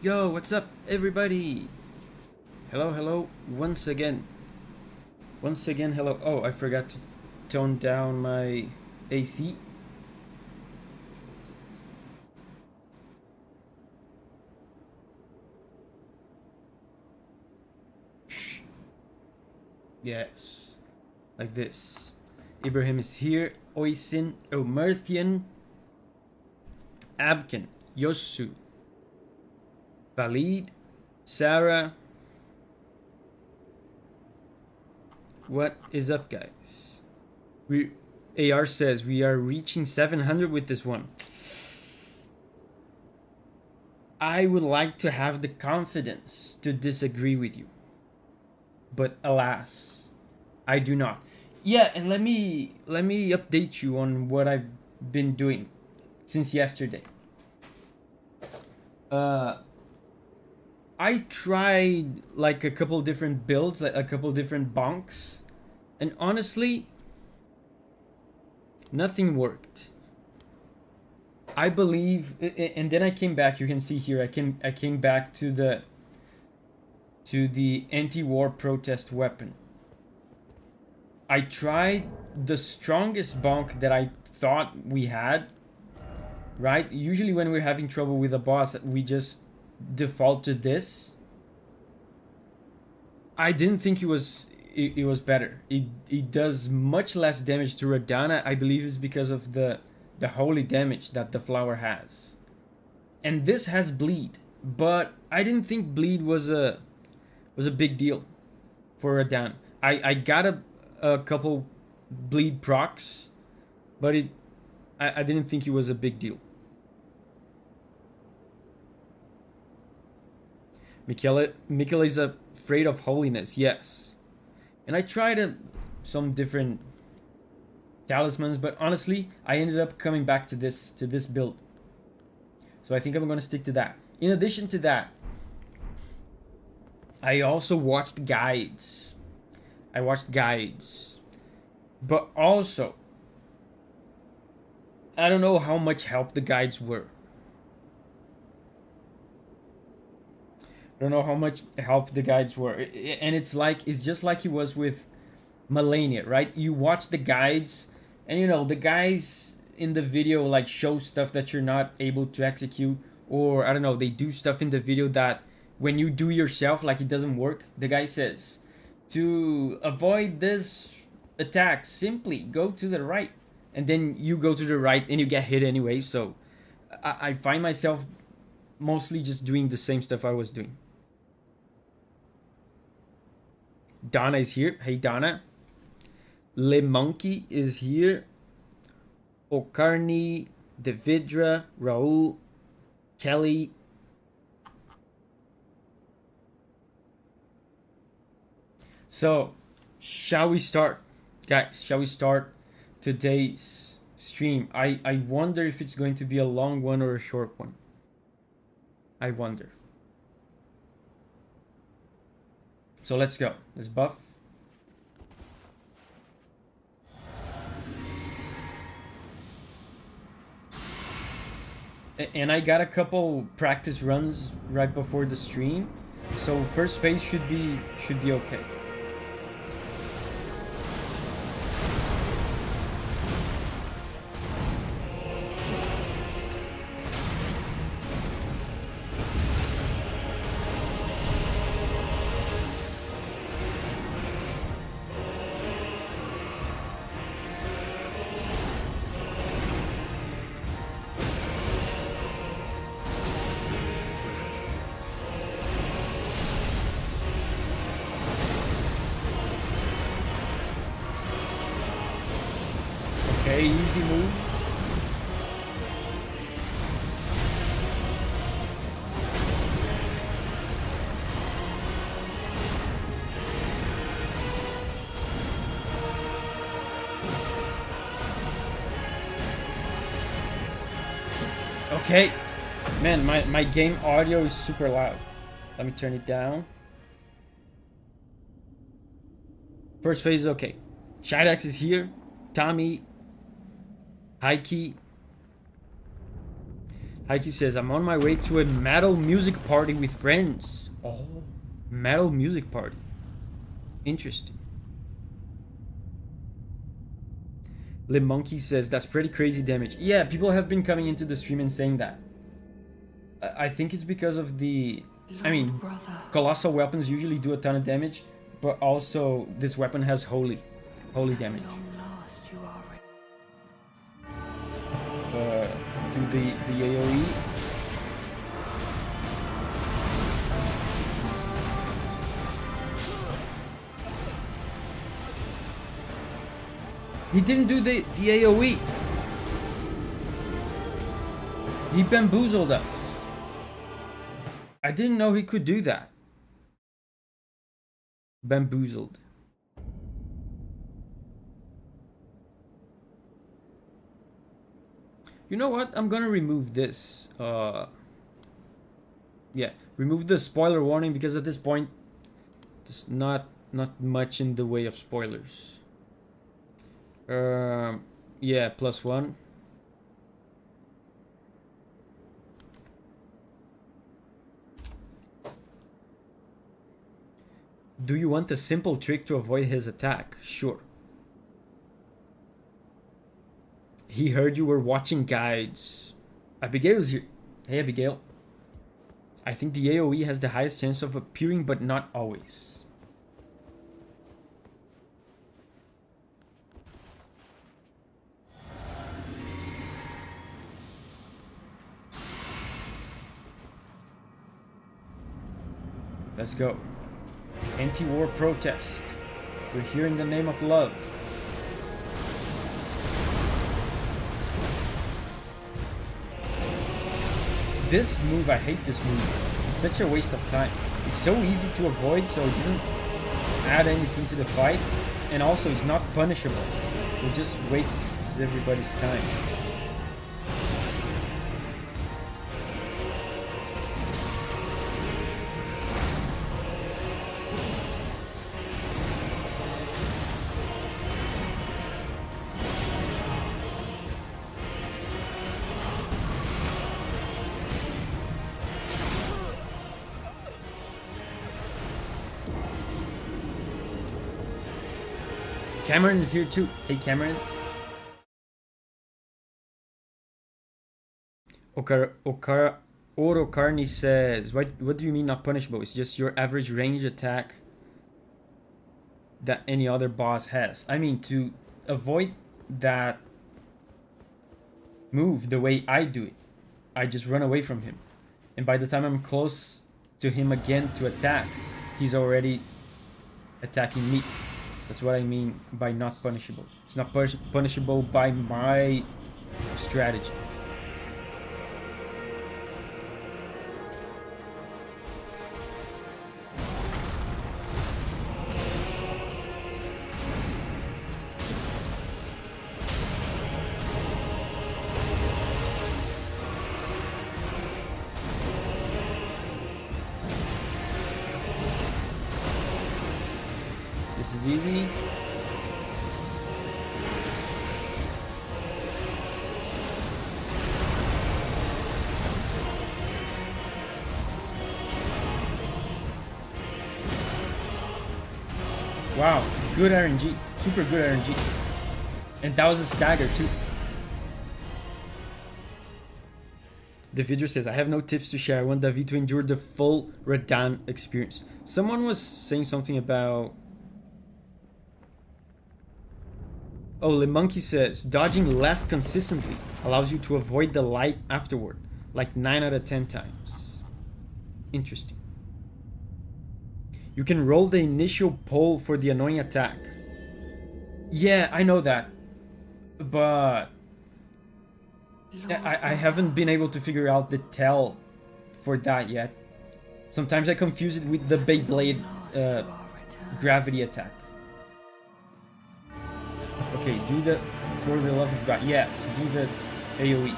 Yo, what's up, everybody? Hello, hello, once again. Once again, hello. Oh, I forgot to tone down my AC. Shh. Yes, like this. Ibrahim is here. Oisin, Omerthian, Abkin, Yosu, Valid, Sarah. What is up, guys? We AR says we are reaching 700 with this one. I would like to have the confidence to disagree with you, but alas, I do not. Yeah, and let me update you on what I've been doing since yesterday. Uh, I tried like a couple different builds, like a couple different bonks, and honestly, nothing worked. I believe, and then I came back. You can see here, I came back to the anti-war protest weapon. I tried the strongest bonk that I thought we had. Right? Usually when we're having trouble with a boss, we just default to this. I didn't think it was better. It does much less damage to Radahn. I believe it's because of the holy damage that the flower has. And this has bleed, but I didn't think bleed was a big deal for Radahn. I got a couple bleed procs, but I didn't think it was a big deal. Michele is afraid of holiness, yes. And I tried some different talismans, but honestly, I ended up coming back to this build. So I think I'm gonna stick to that. In addition to that, I also watched guides. But also, I don't know how much help the guides were. I don't know how much help the guides were. And it's just like it was with Melania, right? You watch the guides, and the guys in the video like show stuff that you're not able to execute, or I don't know, they do stuff in the video that when you do yourself, like it doesn't work. The guy says, to avoid this attack, simply go to the right, and then you go to the right and you get hit anyway. So I find myself mostly just doing the same stuff I was doing. Donna is here. Hey, Donna. Le Monkey is here. Okarni, Davidra, Raul, Kelly. So, shall we start? Guys, shall we start today's stream? I wonder if it's going to be a long one or a short one. I wonder. So let's go. Let's buff. And I got a couple practice runs right before the stream, so first phase should be okay. Okay, easy move. Okay. Man, my game audio is super loud. Let me turn it down. First phase is okay. Shidex is here. Tommy. Heike. Heike says, I'm on my way to a metal music party with friends. Oh, metal music party. Interesting. Le Monkey says, that's pretty crazy damage. Yeah, people have been coming into the stream and saying that. I think it's because of the... I mean, colossal weapons usually do a ton of damage, but also this weapon has holy damage. Do the AoE. He didn't do the AoE. He bamboozled us. I didn't know he could do that. Bamboozled. You know what? I'm gonna remove this. Yeah, remove the spoiler warning because at this point, there's not much in the way of spoilers. Yeah, +1. Do you want a simple trick to avoid his attack? Sure. He heard you were watching guides. Abigail's here. Hey, Abigail. I think the AoE has the highest chance of appearing, but not always. Let's go. Anti-war protest. We're here in the name of love. This move, I hate this move. It's such a waste of time. It's so easy to avoid, so it doesn't add anything to the fight. And also, it's not punishable. It just wastes everybody's time. Cameron is here too. Hey, Cameron. Oro Carney says, what do you mean not punishable? It's just your average range attack that any other boss has. I mean, to avoid that move the way I do it, I just run away from him. And by the time I'm close to him again to attack, he's already attacking me. That's what I mean by not punishable. It's not punishable by my strategy. This is easy. Wow, good RNG, super good RNG. And that was a stagger too. The video says, I have no tips to share. I want Davi to endure the full Radahn experience. Someone was saying something about... Oh, Le Monkey says, dodging left consistently allows you to avoid the light afterward, like 9 out of 10 times. Interesting. You can roll the initial pull for the annoying attack. Yeah, I know that. But I haven't been able to figure out the tell for that yet. Sometimes I confuse it with the Beyblade gravity attack. Okay, do the, for the love of God. Yes, do the AoE.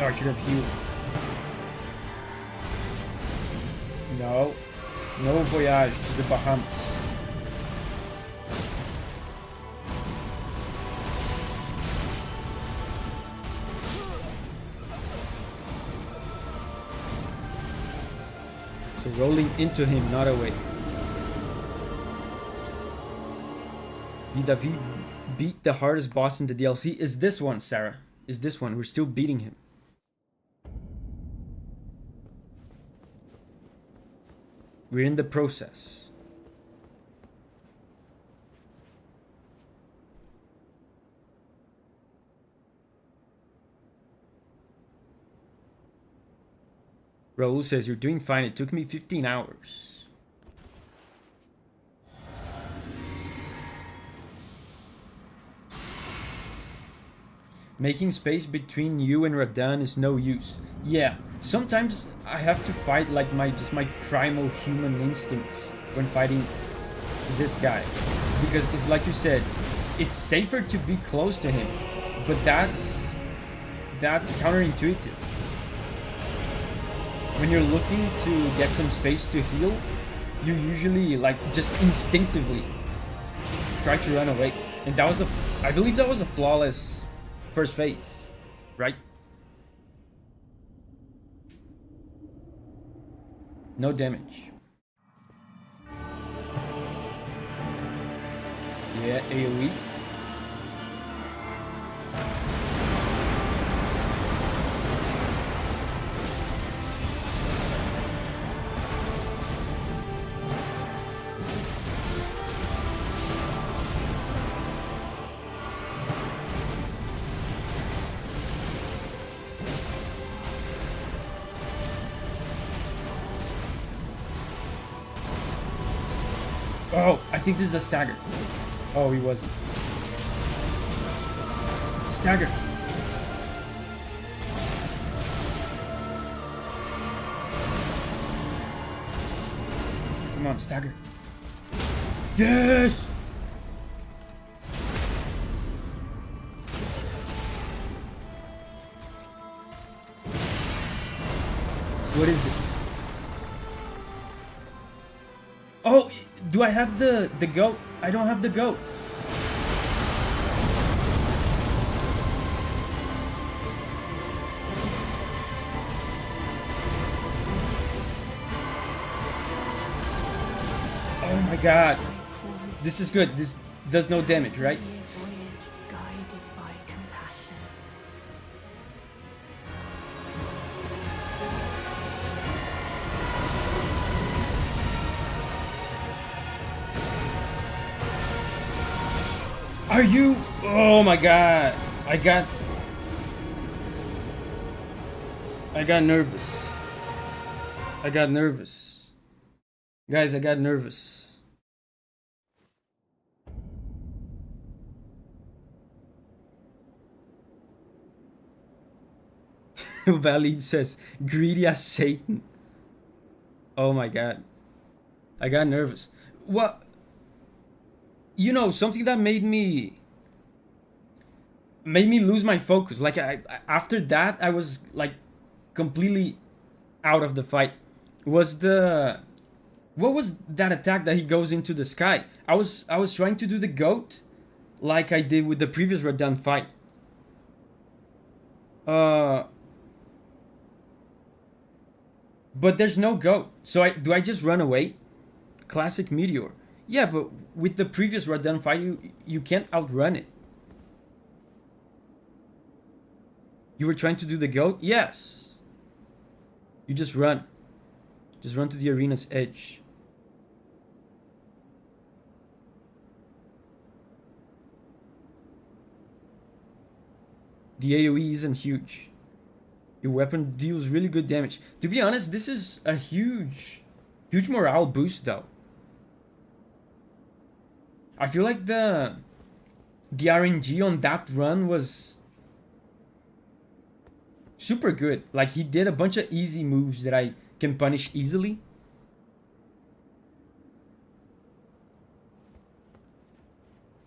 Oh, I should have healed. No. No voyage to the Bahamas. So rolling into him, not away. Did Davi beat the hardest boss in the DLC? Is this one, Sarah? Is this one? We're still beating him. We're in the process. Raul says, you're doing fine. It took me 15 hours. Making space between you and Radahn is no use. Yeah, sometimes I have to fight like my primal human instincts when fighting this guy. Because it's like you said, it's safer to be close to him. But that's counterintuitive. When you're looking to get some space to heal, you usually like just instinctively try to run away. And that was I believe that was a flawless first phase, right? No damage. Yeah, AoE. Oh, I think this is a stagger. Oh, he wasn't. Stagger. Come on, stagger. Yes! What is this? Oh, do I have the goat? I don't have the goat. Oh my god. This is good. This does no damage, right? Are you? Oh my god. I got nervous. I got nervous. Guys, I got nervous. Valid says, greedy as Satan. Oh my god. I got nervous. What? You know, something that made me lose my focus. Like after that, I was like completely out of the fight. Was what was that attack that he goes into the sky? I was trying to do the goat like I did with the previous Radahn fight. But there's no goat. So do I just run away? Classic Meteor. Yeah, but with the previous Radahn fight, you can't outrun it. You were trying to do the goat? Yes. You just run. Just run to the arena's edge. The AoE isn't huge. Your weapon deals really good damage. To be honest, this is a huge morale boost though. I feel like the RNG on that run was super good. Like he did a bunch of easy moves that I can punish easily.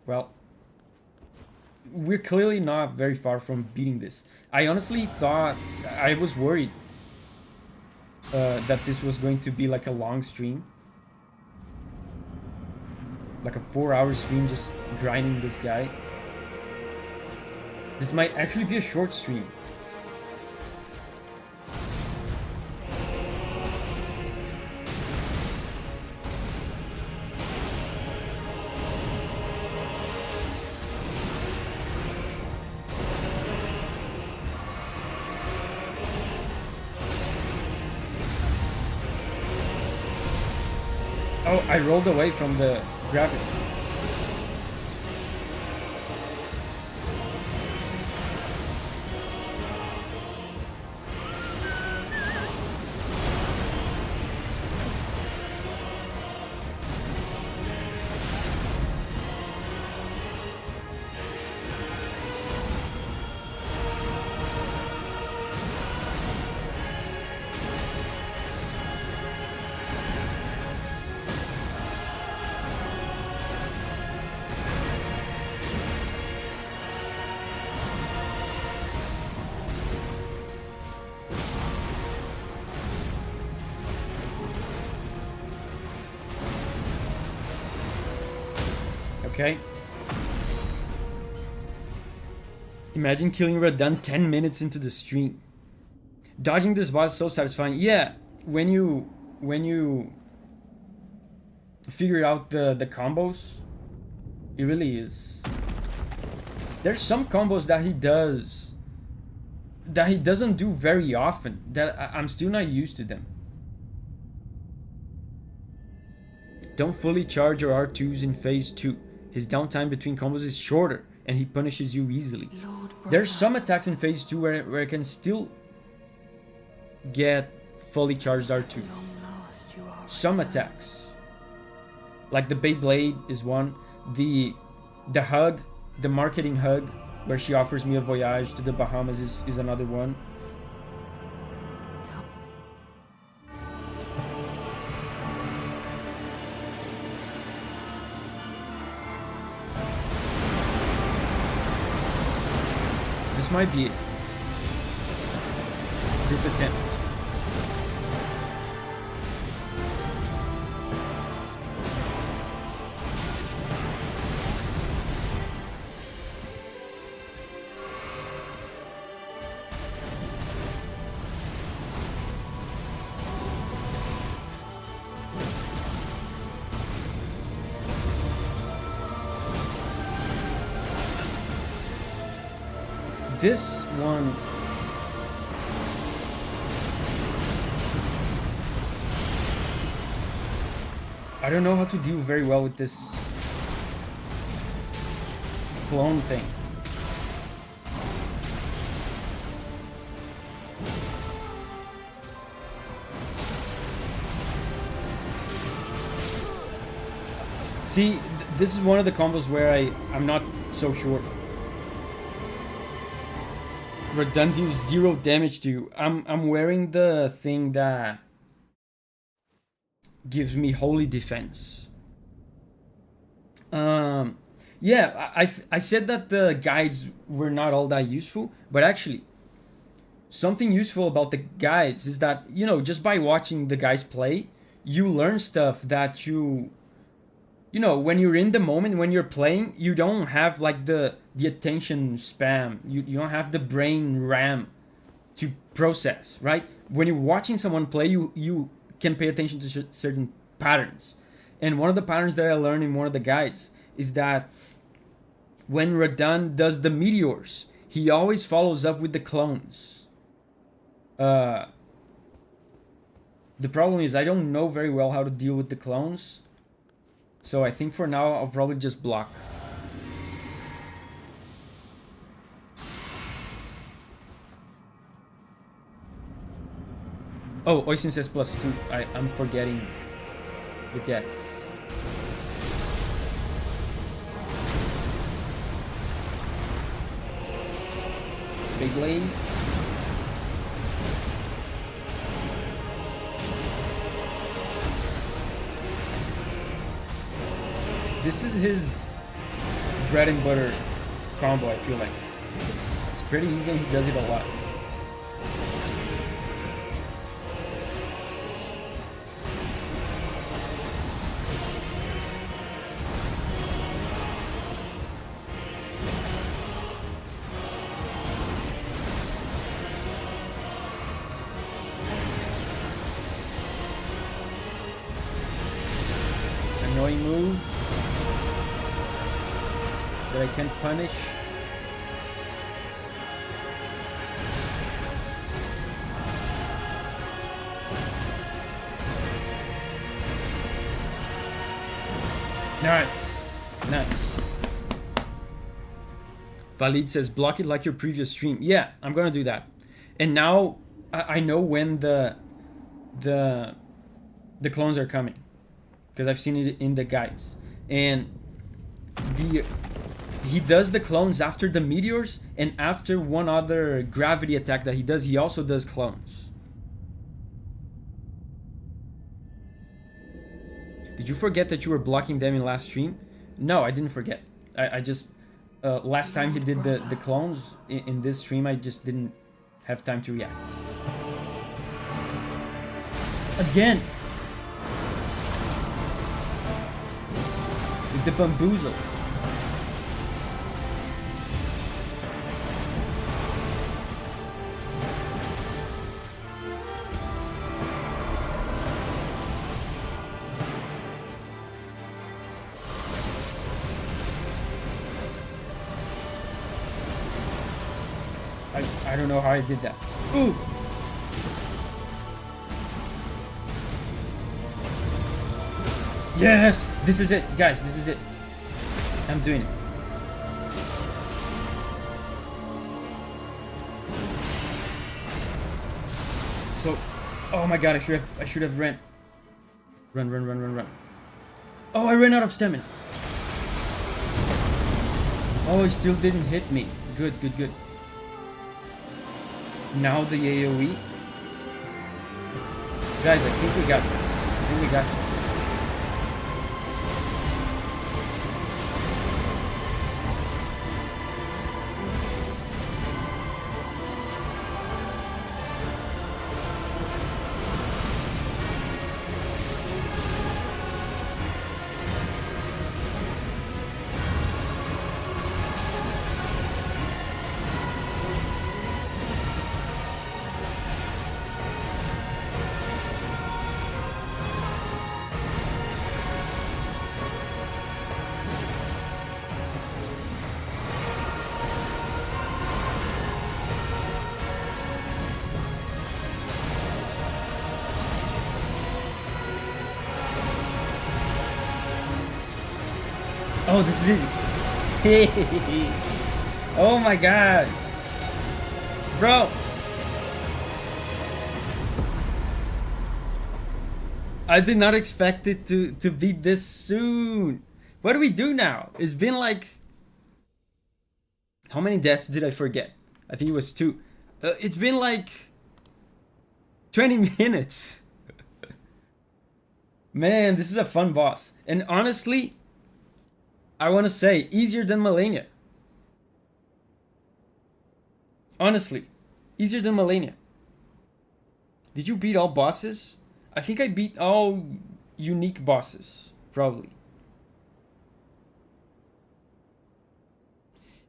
Well, we're clearly not very far from beating this. I honestly thought, I was worried that this was going to be like a long stream. Like a 4-hour stream just grinding this guy. This might actually be a short stream. Oh, I rolled away from the graphic. Okay. Imagine killing Radahn 10 minutes into the stream. Dodging this boss is so satisfying. Yeah, when you figure out the combos, it really is. There's some combos that he does that he doesn't do very often, that I'm still not used to them. Don't fully charge your R2s in phase 2. His downtime between combos is shorter, and he punishes you easily. There's some attacks in phase 2 where I can still get fully charged R2s. Some attacks. Like the Beyblade is one. The hug, the marketing hug, where she offers me a voyage to the Bahamas is another one. This might be it. This attempt. This one, I don't know how to deal very well with this clone thing. See, this is one of the combos where I'm not so sure. Radahn deals 0 damage to you. I'm wearing the thing that gives me holy defense. Yeah, I said that the guides were not all that useful, but actually, something useful about the guides is that, you know, just by watching the guys play, you learn stuff that you know, when you're in the moment, when you're playing, you don't have like the attention spam. You don't have the brain RAM to process, right? When you're watching someone play, you can pay attention to certain patterns. And one of the patterns that I learned in one of the guides is that when Radahn does the meteors, he always follows up with the clones. The problem is I don't know very well how to deal with the clones. So I think for now I'll probably just block. Oh, Oisin says +2. I'm forgetting the deaths. Beyblade. This is his bread and butter combo, I feel like. It's pretty easy and he does it a lot. annoying move that I can't punish. Nice. Nice. Valid says, block it like your previous stream. Yeah, I'm gonna do that. And now I know when the clones are coming, because I've seen it in the guides. And he does the clones after the meteors, and after one other gravity attack that he does, he also does clones. Did you forget that you were blocking them in last stream? No, I didn't forget. I just last time he did the clones in this stream, I just didn't have time to react. Again! With the bamboozle. I don't know how I did that. Ooh! Yes! This is it, guys, this is it. I'm doing it. So, oh my god, I should have ran. Run. Oh, I ran out of stamina. Oh, it still didn't hit me. Good. Now the AoE. Guys, I think we got this. Oh, this is easy. Oh my god. Bro. I did not expect it to be this soon. What do we do now? It's been like... How many deaths did I forget? I think it was 2. It's been like... 20 minutes. Man, this is a fun boss. And honestly... I want to say, easier than Malenia. Honestly, easier than Malenia. Did you beat all bosses? I think I beat all unique bosses, probably.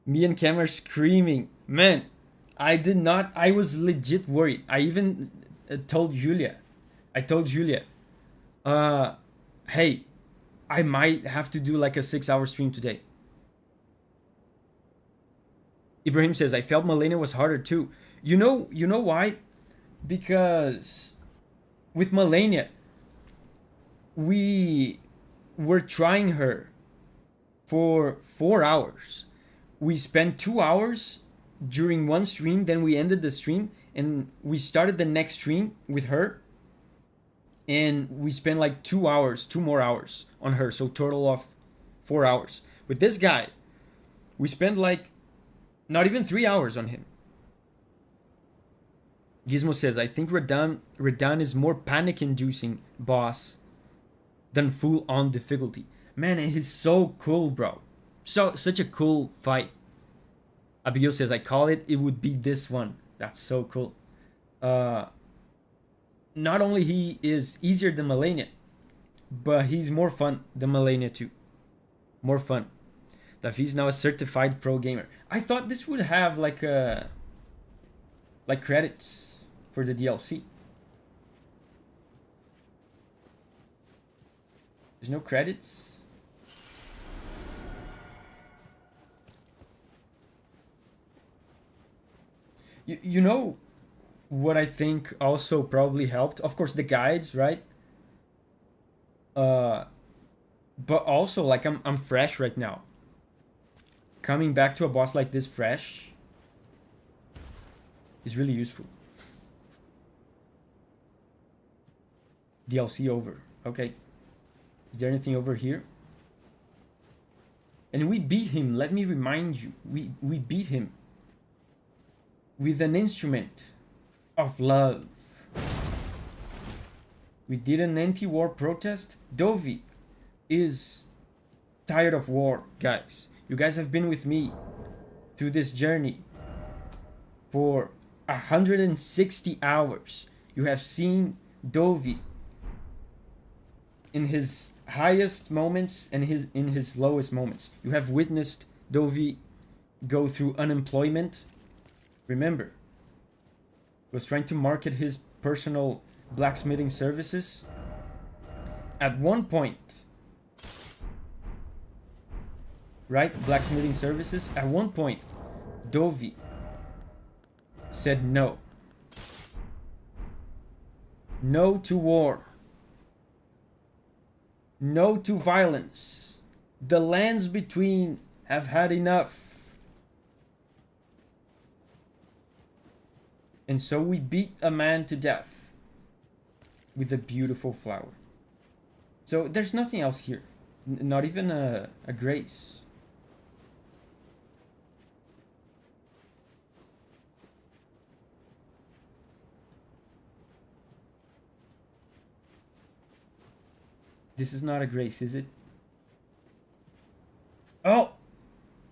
Me and Cam are screaming. Man, I did not, I was legit worried. I even told Julia. Hey, I might have to do like a 6-hour stream today. Ibrahim says, I felt Malenia was harder too. You know why? Because with Malenia, we were trying her for 4 hours. We spent 2 hours during one stream, then we ended the stream and we started the next stream with her. And we spent like 2 more hours on her. So total of 4 hours. With this guy, we spent like not even 3 hours on him. Gizmo says, I think Radahn is more panic-inducing boss than full-on difficulty. Man, he's so cool, bro. Such a cool fight. Abigail says, I call it would be this one. That's so cool. Not only he is easier than Malenia, but he's more fun than Malenia too. More fun. Davi's now a certified pro gamer. I thought this would have like credits for the DLC. There's no credits. You know what I think also probably helped? Of course, the guides, right? Uh, but also like I'm fresh right now. Coming back to a boss like this fresh is really useful. DLC over. Okay. Is there anything over here? And we beat him. Let me remind you. We beat him with an instrument of love. We did an anti-war protest. Davi is tired of war, guys. You guys have been with me through this journey for 160 hours. You have seen Davi in his highest moments and in his lowest moments. You have witnessed Davi go through unemployment. Remember, he was trying to market his personal blacksmithing services. At one point, right, blacksmithing services, at one point, Davi said no. No to war. No to violence. The lands between have had enough. And so we beat a man to death with a beautiful flower. So there's nothing else here. Not even a grace. This is not a grace, is it? Oh!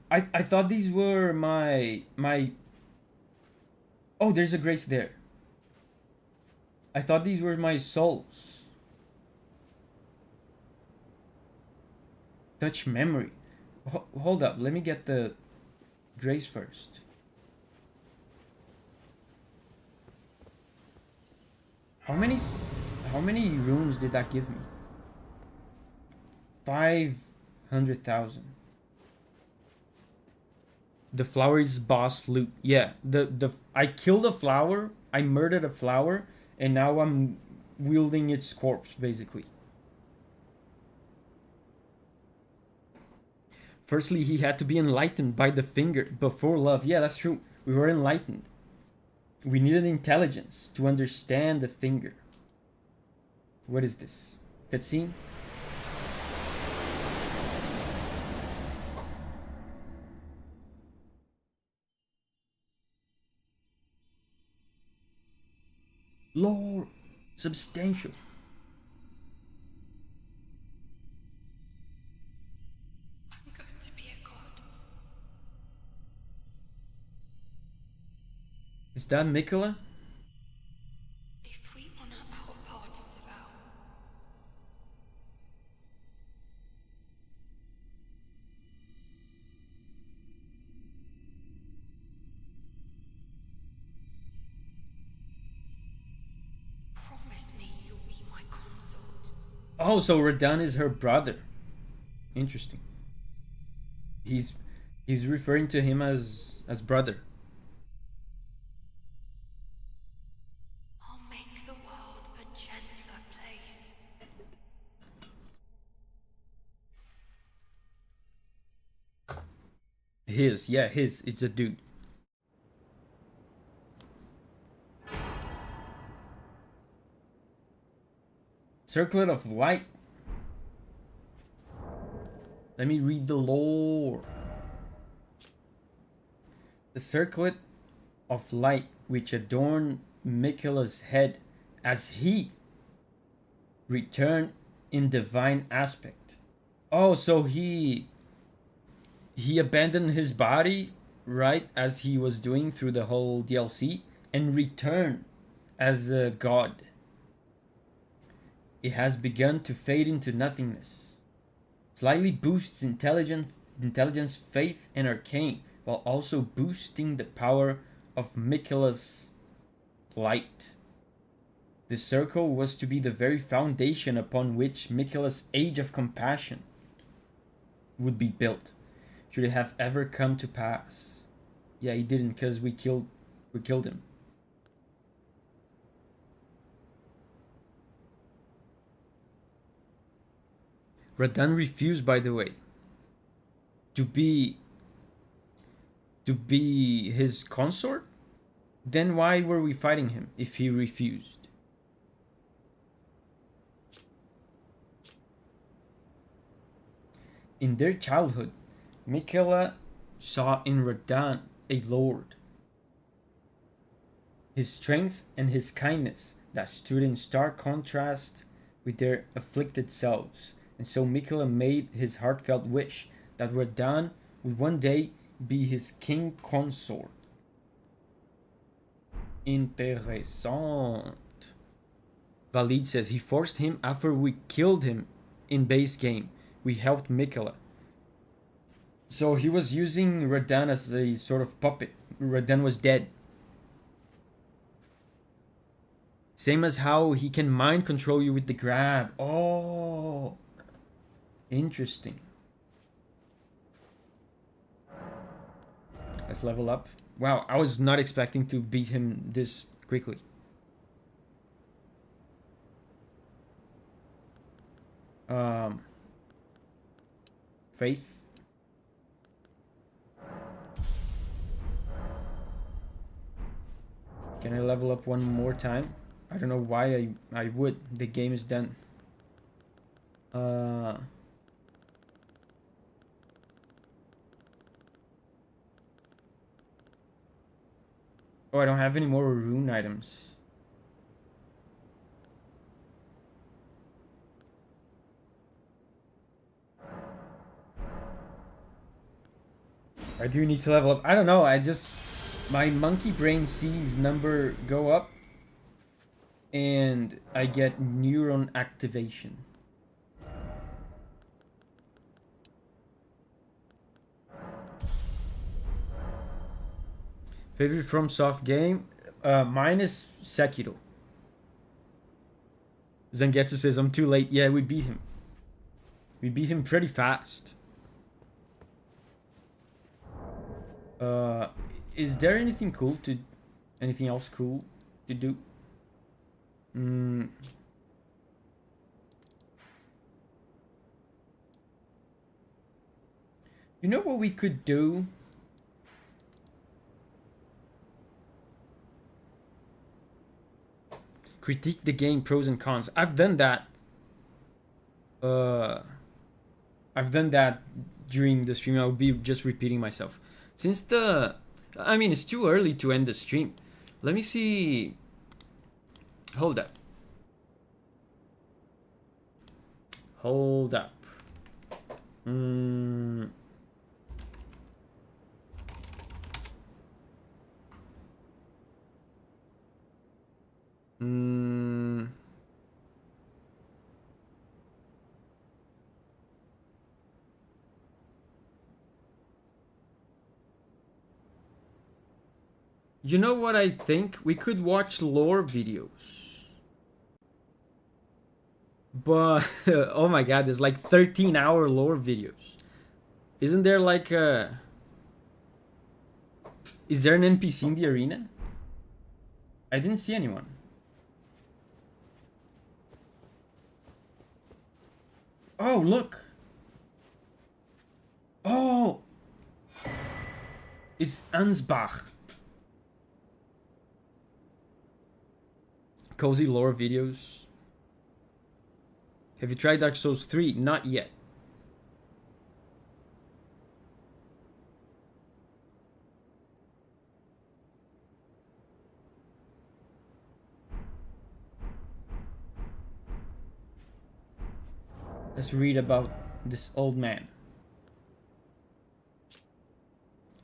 I thought these were my... Oh, there's a grace there. I thought these were my souls. Touch memory. Hold up, let me get the grace first. How many runes did that give me? 500,000. The flower is boss loot. Yeah, I killed a flower, I murdered a flower, and now I'm wielding its corpse, basically. Firstly, he had to be enlightened by the finger before love. Yeah, that's true. We were enlightened. We needed intelligence to understand the finger. What is this? Cutscene? Lore. Substantial. I'm going to be a god. Is that Mikola? If we honor our part of the vow. Promise me you'll be my consort. Oh, so Radahn is her brother. Interesting. He's referring to him as brother. I'll make the world a gentler place. His. It's a dude. Circlet of Light. Let me read the lore. The circlet of light which adorned Mikola's head as he returned in divine aspect. Oh, so he abandoned his body, right, as he was doing through the whole DLC, and returned as a god. It has begun to fade into nothingness. Slightly boosts intelligence, faith, and arcane, while also boosting the power of Mikola's light. The circle was to be the very foundation upon which Miquela's Age of Compassion would be built, should it have ever come to pass. Yeah, he didn't, because we killed him. Radahn refused, by the way, to be his consort. Then why were we fighting him if he refused? In their childhood, Miquela saw in Radahn a lord. His strength and his kindness that stood in stark contrast with their afflicted selves, and so Miquela made his heartfelt wish that Radahn would one day be his king consort. Interessant. Valid says he forced him after we killed him in base game. We helped Miquela. So he was using Radahn as a sort of puppet. Radahn was dead. Same as how he can mind control you with the grab. Oh, interesting. Let's level up. Wow, I was not expecting to beat him this quickly. Faith. Can I level up one more time? I don't know why I would. The game is done. Oh, I don't have any more rune items. I do need to level up. I don't know. My monkey brain sees number go up and I get neuron activation. Favorite from soft game? Mine is Sekiro. Zangetsu says I'm too late. Yeah, we beat him. We beat him pretty fast. Is there anything else cool to do? You know what we could do? Critique the game pros and cons. I've done that. I've done that during the stream. I'll be just repeating myself. I mean, it's too early to end the stream. Let me see. Hold up. Hold up. You know what I think? We could watch lore videos. But, oh my god, there's like 13-hour lore videos. Isn't there like a... Is there an NPC in the arena? I didn't see anyone. Oh, look. Oh. It's Ansbach. Cozy lore videos. Have you tried Dark Souls 3? Not yet. Let's read about this old man.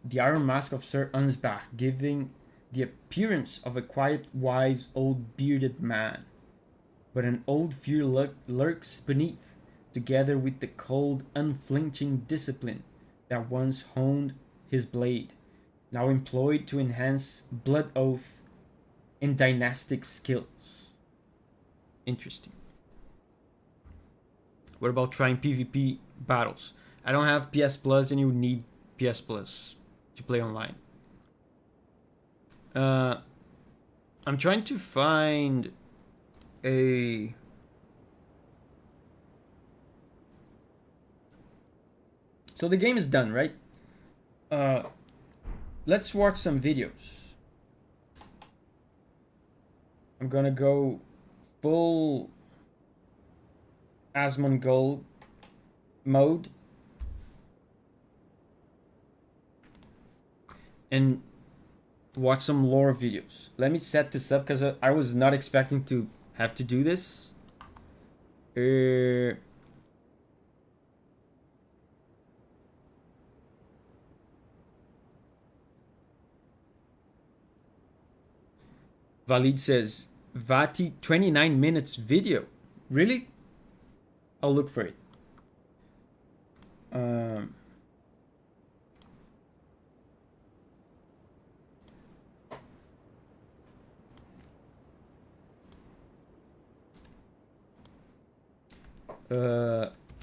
The Iron Mask of Sir Ansbach, giving the appearance of a quiet, wise, old bearded man. But an old fear lurks beneath, together with the cold, unflinching discipline that once honed his blade, now employed to enhance blood oath and dynastic skills. Interesting. What about trying PvP battles? I don't have PS Plus, and you need PS Plus to play online. I'm trying to find a... So the game is done, right? Let's watch some videos. I'm gonna go full Asmongold mode. And watch some lore videos. Let me set this up because I was not expecting to have to do this. Valid says, Vati 29 minutes video. Really? I'll look for it.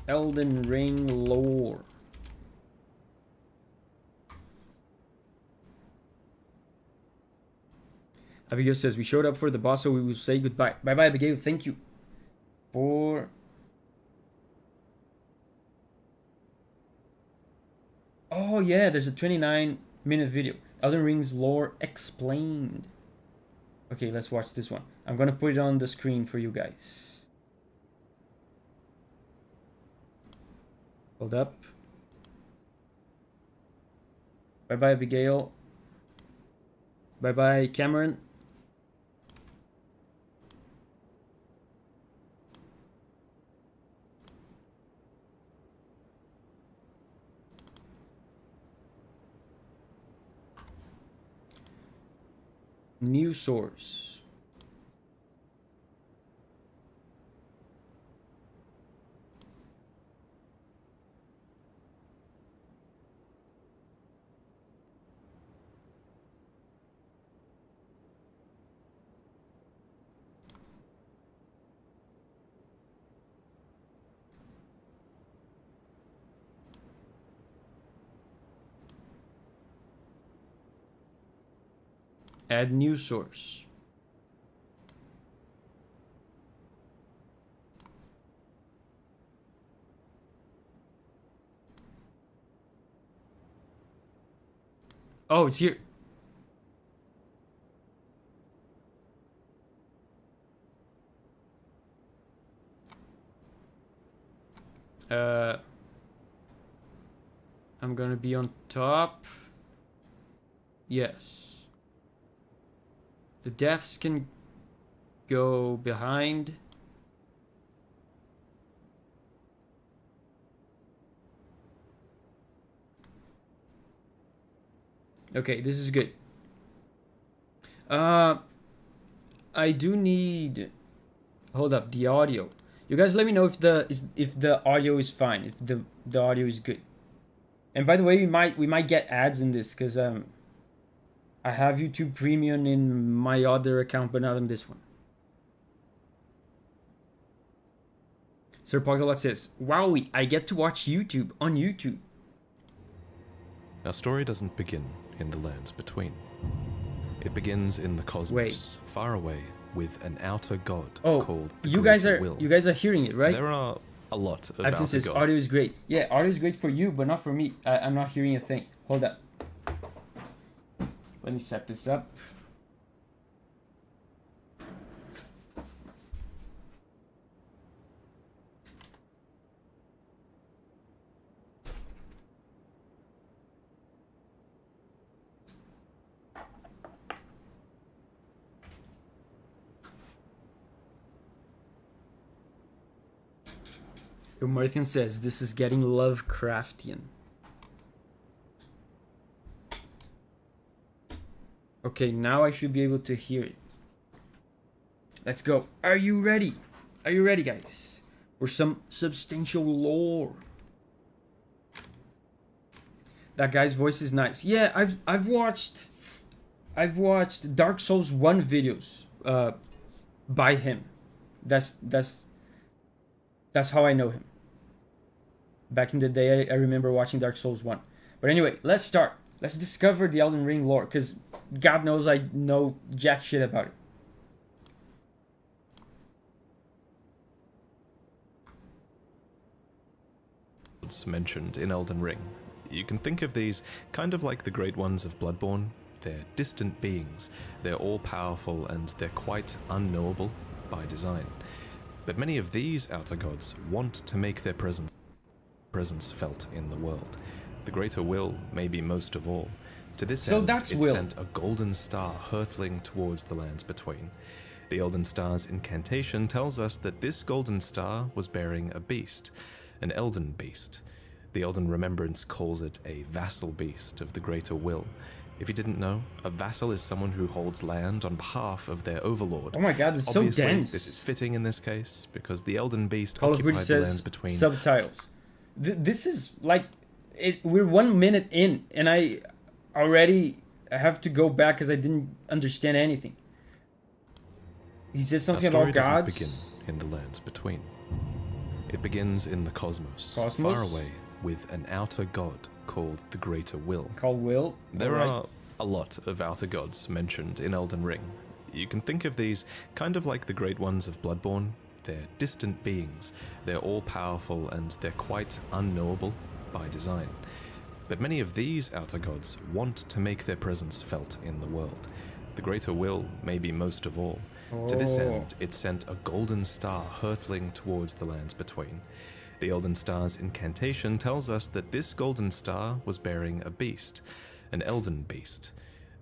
Elden Ring lore. Abigail says, we showed up for the boss, so we will say goodbye. Bye-bye, Abigail. Thank you for... Oh, yeah, there's a 29-minute video. Elden Ring's lore explained. Okay, let's watch this one. I'm gonna put it on the screen for you guys. Hold up. Bye-bye, Abigail. Bye-bye, Cameron. New source. Add new source. Oh, it's here. I'm gonna be on top. Yes. The deaths can go behind. Okay, this is good. I do need... Hold up, the audio. You guys let me know if the audio is fine, if the audio is good. And by the way, we might get ads in this because I have YouTube Premium in my other account, but not on this one. Sir Pogzalot says, "Wowie, I get to watch YouTube on YouTube." Our story doesn't begin in the lands between. It begins in the cosmos, far away, with an outer god called the you guys are hearing it, right? There are a lot of Captain says audio is great. Yeah, audio is great for you, but not for me. I'm not hearing a thing. Hold up. Let me set this up. Martin says this is getting Lovecraftian. Okay, now I should be able to hear it. Let's go. Are you ready? Are you ready, guys? For some substantial lore. That guy's voice is nice. Yeah, I've watched Dark Souls 1 videos by him. That's how I know him. Back in the day, I remember watching Dark Souls 1. But anyway, let's start. Let's discover the Elden Ring lore, because God knows I know jack shit about it. Mentioned in Elden Ring. You can think of these kind of like the Great Ones of Bloodborne. They're distant beings. They're all-powerful and they're quite unknowable by design. But many of these outer gods want to make their presence felt in the world. The greater will, maybe most of all. To this end, it sent a golden star hurtling towards the lands between. The Elden Star's incantation tells us that this golden star was bearing a beast, an Elden beast. The Elden Remembrance calls it a vassal beast of the greater will. If you didn't know, a vassal is someone who holds land on behalf of their overlord. Oh my god, this is so dense. This is fitting in this case, because the Elden beast occupied the lands between... Subtitles. This is like... we're 1 minute in, and I already have to go back because I didn't understand anything. He said something about gods. Begin in the lands between. It begins in the cosmos, far away, with an outer god called the Greater Will. Called Will? There are a lot of outer gods mentioned in Elden Ring. You can think of these kind of like the Great Ones of Bloodborne. They're distant beings. They're all-powerful and they're quite unknowable by design. But many of these outer gods want to make their presence felt in the world. The Greater Will, maybe most of all. To this end, it sent a golden star hurtling towards the lands between. The Elden Star's incantation tells us that this golden star was bearing a beast, an Elden beast.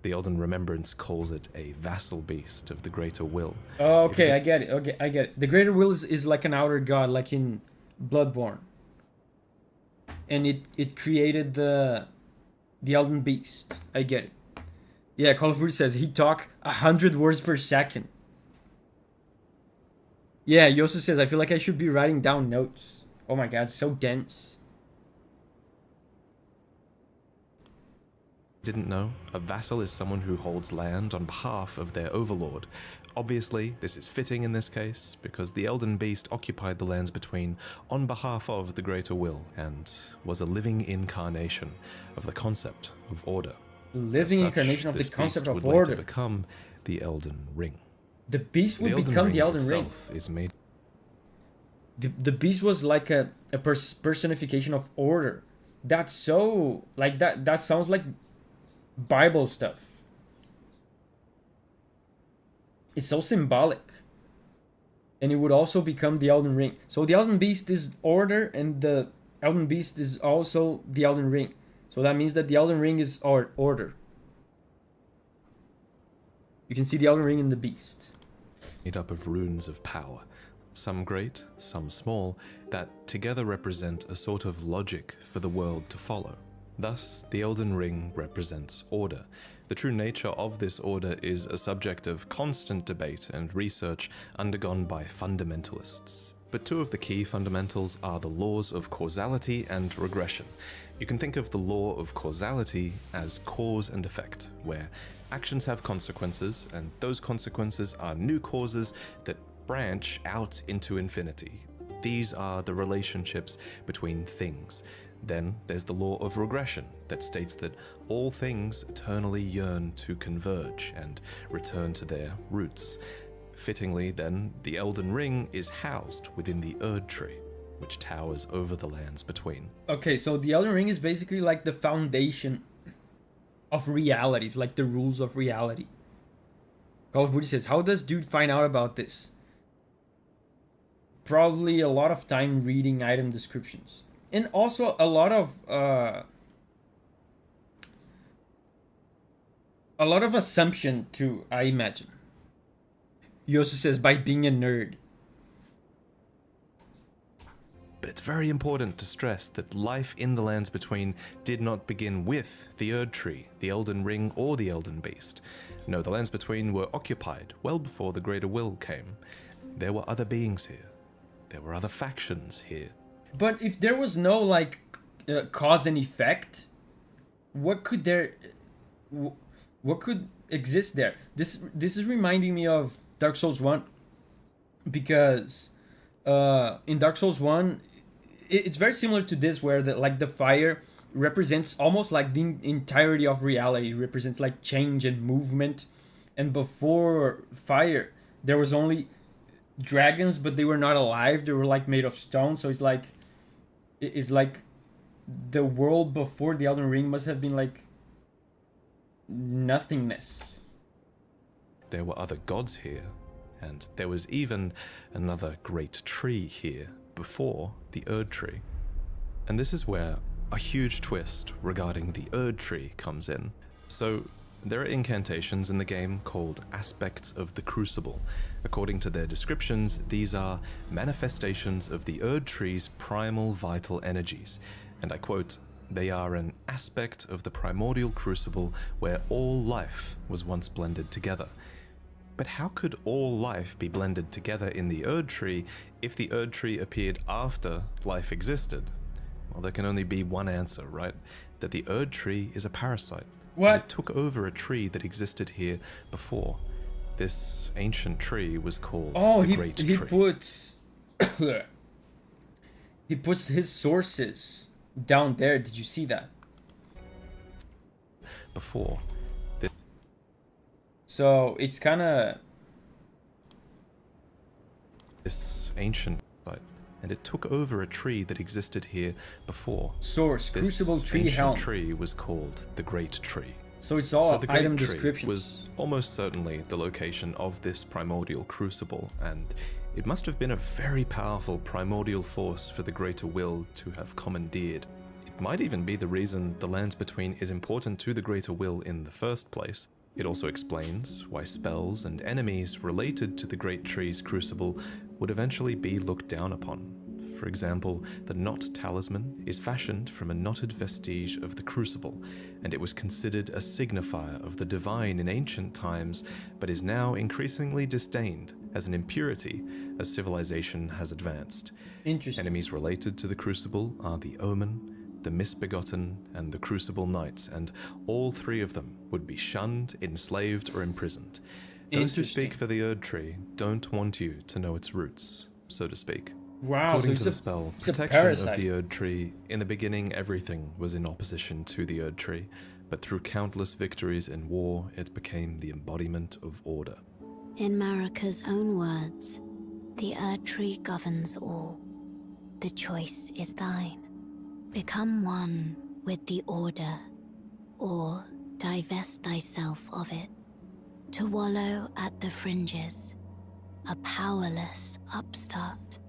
The Elden Remembrance calls it a vassal beast of the Greater Will. Oh, okay, I get it. Okay, I get it. The Greater Will is like an outer god, like in Bloodborne. And it created the Elden Beast. I get it. Yeah, Call of Duty says he talk 100 words per second. Yeah, he also says, I feel like I should be writing down notes. Oh my god, it's so dense. Didn't know? A vassal is someone who holds land on behalf of their overlord. Obviously, this is fitting in this case, because the Elden Beast occupied the lands between on behalf of the Greater Will, and was a living incarnation of the concept of order. Living incarnation of the concept of order. order. Later become the Elden Ring. The beast would become the Elden Ring. Is made. The beast was like a personification of order. That's so... like that sounds like Bible stuff. It's so symbolic. And it would also become the Elden Ring. So the Elden Beast is order, and the Elden Beast is also the Elden Ring. So that means that the Elden Ring is order. You can see the Elden Ring in the Beast. Made up of runes of power. Some great, some small, that together represent a sort of logic for the world to follow. Thus, the Elden Ring represents order. The true nature of this order is a subject of constant debate and research undergone by fundamentalists. But two of the key fundamentals are the laws of causality and regression. You can think of the law of causality as cause and effect, where actions have consequences, and those consequences are new causes that branch out into infinity. These are the relationships between things. Then there's the law of regression that states that all things eternally yearn to converge and return to their roots. Fittingly, then, the Elden Ring is housed within the Erdtree, which towers over the lands between. Okay, so the Elden Ring is basically like the foundation of realities, like the rules of reality. Call of Duty says, how does dude find out about this? Probably a lot of time reading item descriptions. And also a lot of assumption too, I imagine. He also says by being a nerd. But it's very important to stress that life in the lands between did not begin with the Erdtree, the Elden Ring, or the Elden Beast. No, the lands between were occupied well before the Greater Will came. There were other beings here. There were other factions here. But if there was no, like, cause and effect, what could exist there? This is reminding me of Dark Souls 1. because in Dark Souls 1, it's very similar to this, where the fire represents almost like the entirety of reality. It represents like change and movement. And before fire, there was only dragons, but they were not alive. They were like made of stone. So it's like the world before the Elden Ring must have been like nothingness. There were other gods here, and there was even another great tree here before the Erdtree. And this is where a huge twist regarding the Erdtree comes in. So there are incantations in the game called aspects of the Crucible. According to their descriptions, these are manifestations of the Erdtree's primal vital energies. And I quote, "They are an aspect of the primordial crucible where all life was once blended together." But how could all life be blended together in the Erdtree if the Erdtree appeared after life existed? Well, there can only be one answer, right? That the Erdtree is a parasite. What? It took over a tree that existed here before. This ancient tree was called the Great Tree. He puts his sources down there. Did you see that? Before. So it's kind of This ancient site, and it took over a tree that existed here before. source This crucible tree ancient helm. tree was called the Great Tree. So it's all So the Great item Tree descriptions. was almost certainly the location of this primordial crucible, and it must have been a very powerful primordial force for the Greater Will to have commandeered. It might even be the reason the Lands Between is important to the Greater Will in the first place. It also explains why spells and enemies related to the Great Tree's crucible would eventually be looked down upon. For example, the Knot Talisman is fashioned from a knotted vestige of the crucible, and it was considered a signifier of the divine in ancient times, but is now increasingly disdained as an impurity as civilization has advanced. Interesting. Enemies related to the crucible are the Omen, the Misbegotten, and the Crucible Knights, and all three of them would be shunned, enslaved, or imprisoned. Those who Interesting. speak for the Erdtree don't want you to know its roots, so to speak. Wow. According So to the it's spell, a protection of parasite. the Erdtree, in the beginning everything was in opposition to the Erdtree, but through countless victories in war, it became the embodiment of order. In Marika's own words, the Erdtree governs all. The choice is thine. Become one with the order, or divest thyself of it, to wallow at the fringes, a powerless upstart.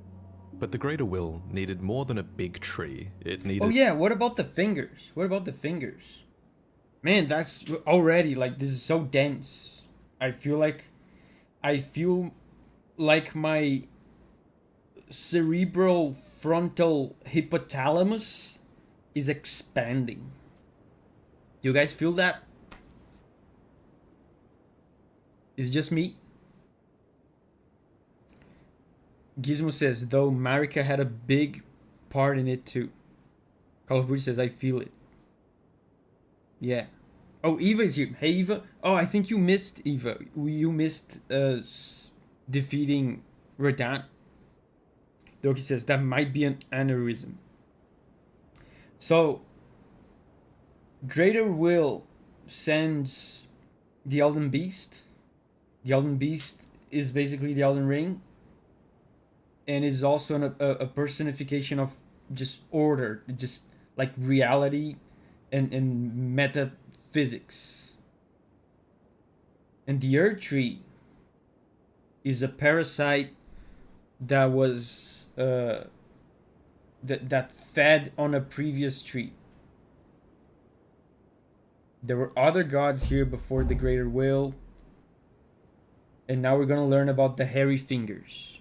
But the Greater Will needed more than a big tree. It needed... Oh yeah, what about the fingers? What about the fingers? Man, that's already like, this is so dense. I feel like my cerebral frontal hypothalamus is expanding. You guys feel that? Is it just me? Gizmo says, though Marika had a big part in it too. Call of Duty says, I feel it. Yeah. Oh, Eva is here. Hey, Eva. Oh, I think you missed, Eva. You missed defeating Radahn. Doki says, that might be an aneurysm. So, Greater Will sends the Elden Beast. The Elden Beast is basically the Elden Ring. And is also a personification of just order, just like reality and metaphysics. And the Erdtree is a parasite that was that fed on a previous tree. There were other gods here before the Greater Will, and now we're gonna learn about the hairy fingers.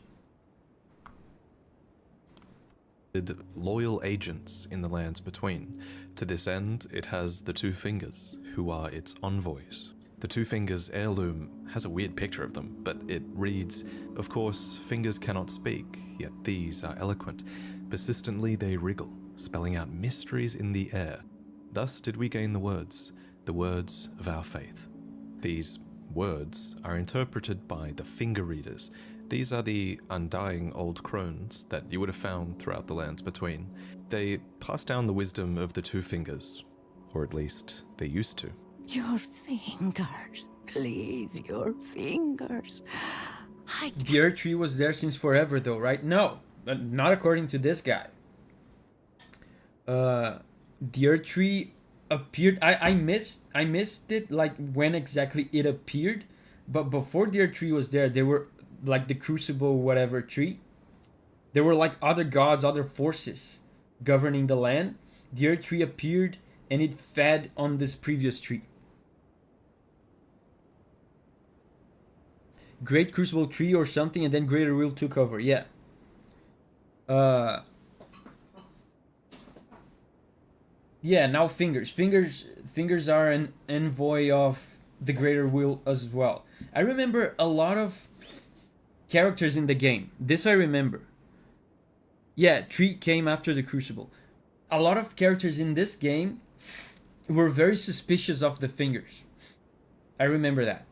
Loyal agents in the Lands Between. To this end, it has the Two Fingers, who are its envoys. The Two Fingers heirloom has a weird picture of them, but it reads, of course, fingers cannot speak, yet these are eloquent. Persistently they wriggle, spelling out mysteries in the air. Thus did we gain the words of our faith. These words are interpreted by the finger readers. These are the undying old crones that you would have found throughout the lands between. They pass down the wisdom of the two fingers, or at least they used to. Your fingers, please, your fingers. The Erdtree was there since forever, though, right? No, not according to this guy. The Erdtree appeared. I missed it, like when exactly it appeared. But before the Erdtree was there, they were like the Crucible whatever tree. There were like other gods, other forces governing the land. The Erdtree appeared and it fed on this previous tree. Great Crucible tree or something, and then Greater Will took over. Yeah. Yeah, now fingers. Fingers are an envoy of the Greater Will as well. I remember a lot of characters in the game. This I remember. Yeah, tree came after the Crucible. A lot of characters in this game were very suspicious of the fingers. I remember that.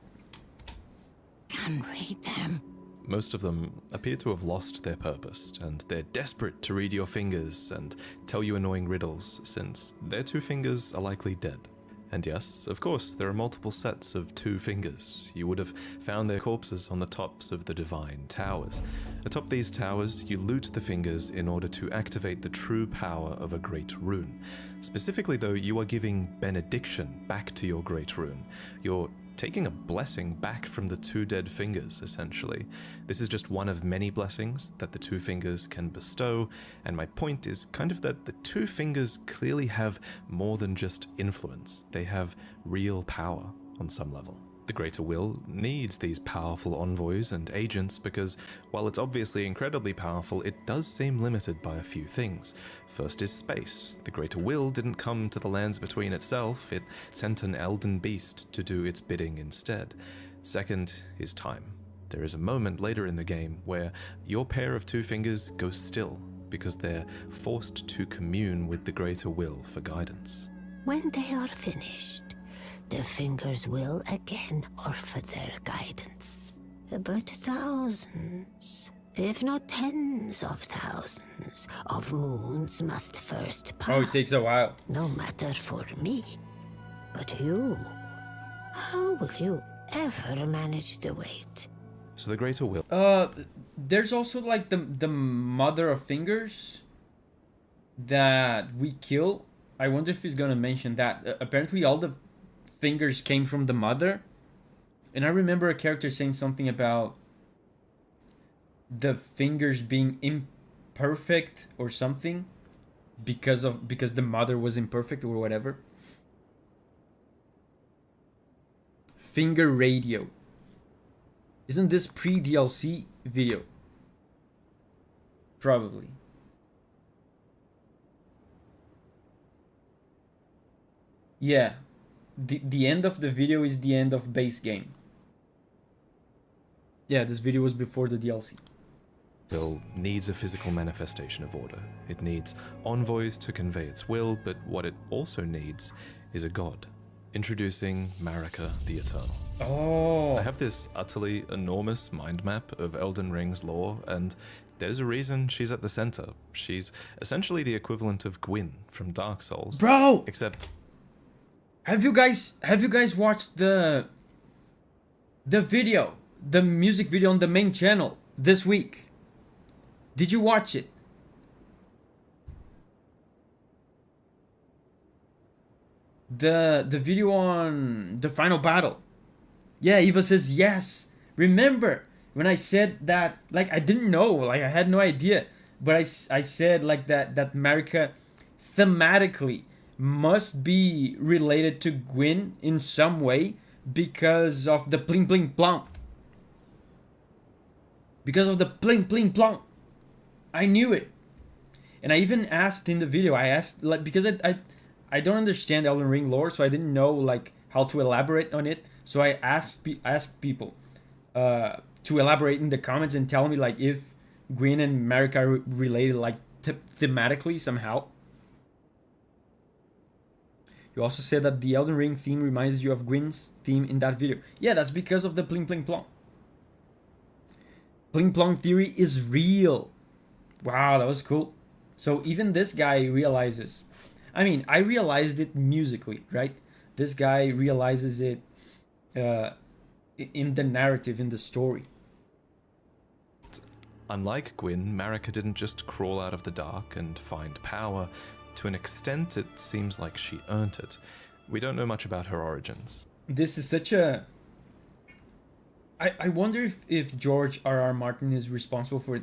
Can read them. Most of them appear to have lost their purpose, and they're desperate to read your fingers and tell you annoying riddles, since their two fingers are likely dead. And yes, of course, there are multiple sets of two fingers. You would have found their corpses on the tops of the divine towers. Atop these towers, you loot the fingers in order to activate the true power of a great rune. Specifically though, you are giving benediction back to your great rune. You're taking a blessing back from the two dead fingers, essentially. This is just one of many blessings that the two fingers can bestow, and my point is kind of that the two fingers clearly have more than just influence. They have real power on some level. The Greater Will needs these powerful envoys and agents because, while it's obviously incredibly powerful, it does seem limited by a few things. First is space. The Greater Will didn't come to the lands between itself, it sent an elden beast to do its bidding instead. Second is time. There is a moment later in the game where your pair of two fingers go still because they're forced to commune with the Greater Will for guidance. When they are finished, the fingers will again offer their guidance. But thousands, if not tens of thousands, of moons must first pass. Oh, it takes a while. No matter for me. But you, how will you ever manage the wait? So the Greater Will... There's also like the Mother of Fingers that we kill. I wonder if he's gonna mention that. Apparently all the fingers came from the mother, and I remember a character saying something about the fingers being imperfect or something because the mother was imperfect or whatever. Finger radio. Isn't this pre-DLC video? Probably. Yeah. The end of the video is the end of base game. Yeah, this video was before the DLC. Will needs a physical manifestation of order. It needs envoys to convey its will, but what it also needs is a god. Introducing Marika the Eternal. Oh. I have this utterly enormous mind map of Elden Ring's lore, and there's a reason she's at the center. She's essentially the equivalent of Gwyn from Dark Souls. Bro! Except... Have you guys watched the video, the music video on the main channel this week? Did you watch it? The video on the final battle. Yeah, Eva says yes. Remember when I said that, like I didn't know, like I had no idea, but I said like that Marika thematically must be related to Gwyn in some way because of the pling pling plong. Because of the pling pling plong. I knew it. And I even asked in the video, I asked, like, because I don't understand Elden Ring lore, so I didn't know like how to elaborate on it. So I asked people to elaborate in the comments and tell me like if Gwyn and Marika are related like thematically somehow. You also said that the Elden Ring theme reminds you of Gwyn's theme in that video. Yeah, that's because of the pling pling plong. Pling plong theory is real. Wow, that was cool. So even this guy realizes. I mean, I realized it musically, right? This guy realizes it uh, in the narrative, in the story. Unlike Gwyn, Marika didn't just crawl out of the dark and find power. To an extent, it seems like she earned it. We don't know much about her origins. This is such a. I wonder if George R.R. Martin is responsible for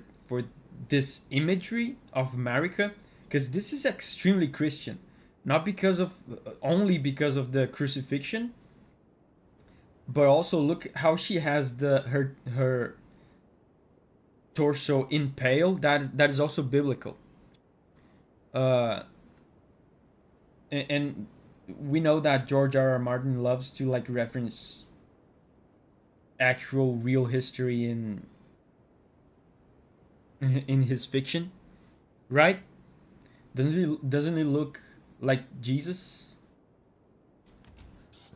this imagery of Marika, because this is extremely Christian, not because of only because of the crucifixion, but also look how she has her torso impaled. That is also biblical. And we know that George R.R. Martin loves to like reference actual real history in his fiction, right? Doesn't he look like Jesus?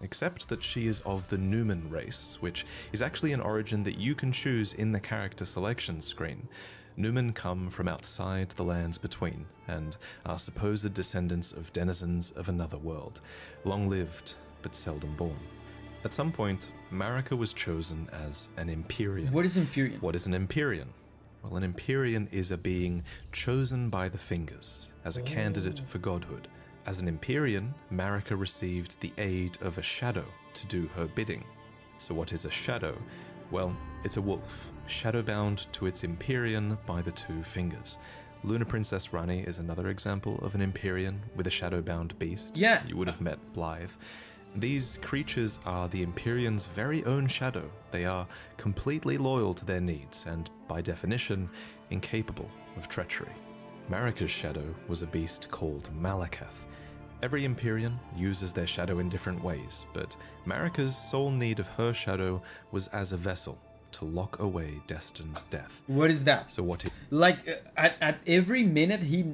Except that she is of the Numen race, which is actually an origin that you can choose in the character selection screen. Numen come from outside the lands between, and are supposed descendants of denizens of another world, long-lived but seldom born. At some point, Marika was chosen as an Empyrean. What is Empyrean? What is an Empyrean? Well, an Empyrean is a being chosen by the Fingers as a candidate for godhood. As an Empyrean, Marika received the aid of a shadow to do her bidding. So what is a shadow? Well, it's a wolf, shadow-bound to its Empyrean by the two fingers. Lunar Princess Rani is another example of an Empyrean with a shadow-bound beast. Yeah. You would have met Blythe. These creatures are the Empyrean's very own shadow. They are completely loyal to their needs and, by definition, incapable of treachery. Marika's shadow was a beast called Malakath. Every Empyrean uses their shadow in different ways, but Marika's sole need of her shadow was as a vessel to lock away destined death. What is that? So what Like at every minute he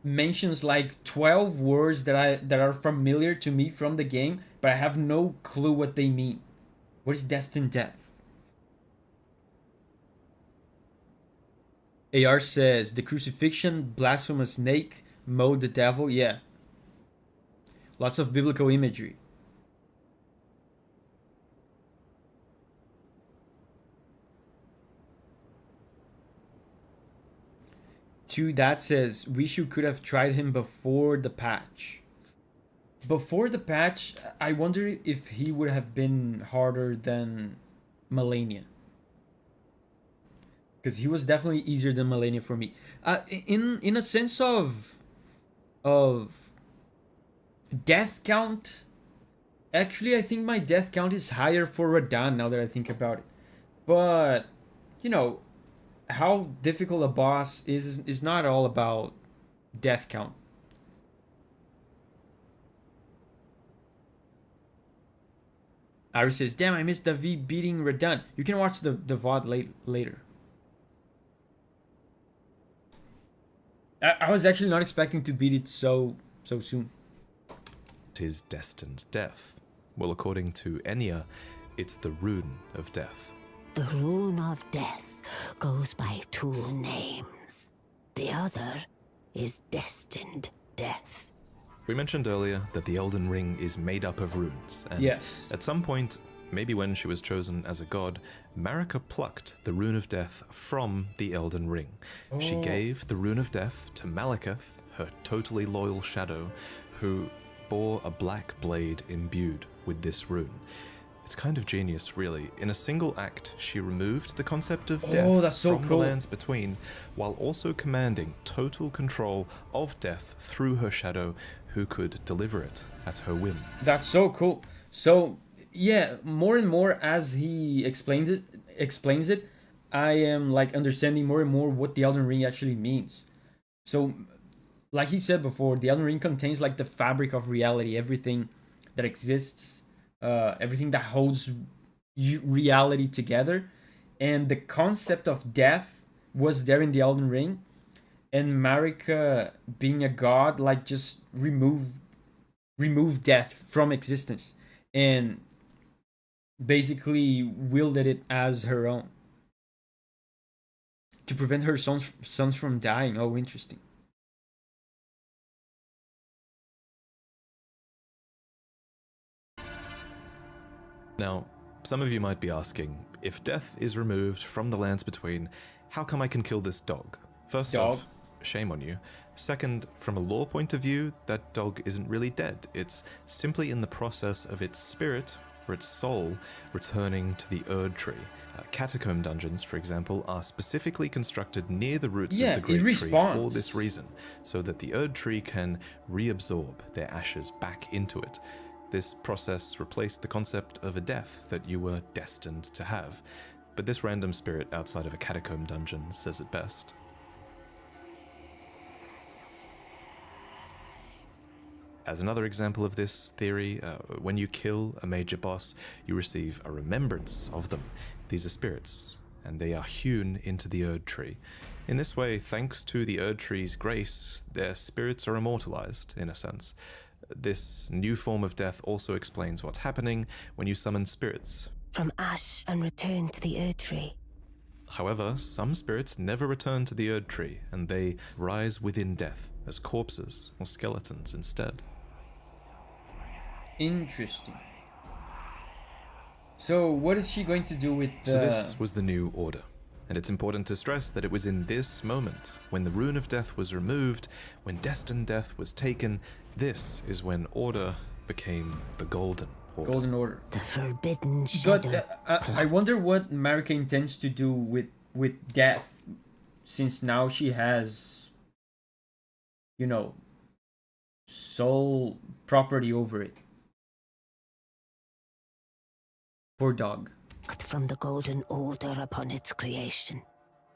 mentions like 12 words that are familiar to me from the game, but I have no clue what they mean. What is destined death? AR says the crucifixion, blasphemous snake, mode the devil. Yeah. Lots of biblical imagery. To that says wish you could have tried him before the patch. Before the patch, I wonder if he would have been harder than Melania. Because he was definitely easier than Melania for me. In a sense of death count, actually I think my death count is higher for Radahn now that I think about it. But you know, how difficult a boss is not all about death count. Iris says, damn, I missed Davi beating Radahn. You can watch the VOD later. I was actually not expecting to beat it so soon. is destined death? Well, according to Enya, it's the Rune of Death. The Rune of Death goes by two names. The other is Destined Death. We mentioned earlier that the Elden Ring is made up of runes, and Yes. at some point, maybe when she was chosen as a god, Marika plucked the Rune of Death from the Elden Ring. She gave the Rune of Death to Malakath, her totally loyal shadow, who bore a black blade imbued with this rune. It's kind of genius, really. In a single act, she removed the concept of death that's so from cool. the lands between, while also commanding total control of death through her shadow, who could deliver it at her whim. That's so cool. So yeah, more and more as he explains it, I am like understanding more and more what the Elden Ring actually means. So like he said before, the Elden Ring contains like the fabric of reality, everything that exists, everything that holds reality together, and the concept of death was there in the Elden Ring, and Marika being a god like just remove death from existence and basically wielded it as her own. to prevent her sons from dying. Oh, interesting. Now, some of you might be asking, if death is removed from the lands between, how come I can kill this dog? First off, shame on you. Second, from a lore point of view, that dog isn't really dead. It's simply in the process of its spirit, or its soul, returning to the Erdtree. Catacomb dungeons, for example, are specifically constructed near the roots of the Great Tree for this reason, so that the Erdtree can reabsorb their ashes back into it. This process replaced the concept of a death that you were destined to have, but this random spirit outside of a catacomb dungeon says it best. As another example of this theory, when you kill a major boss, you receive a remembrance of them. These are spirits, and they are hewn into the Erdtree. In this way, thanks to the Erdtree's grace, their spirits are immortalized, in a sense. This new form of death also explains what's happening when you summon spirits. From ash and return to the Erdtree. However, some spirits never return to the Erdtree, and they rise within death as corpses or skeletons instead. Interesting. So what is she going to do with the... So this was the new order. And it's important to stress that it was in this moment, when the rune of death was removed, when destined death was taken, this is when order became the golden order. Golden Order. The forbidden shadow. But I wonder what Marika intends to do with death, since now she has, you know, sole property over it. Poor dog. From the golden order upon its creation.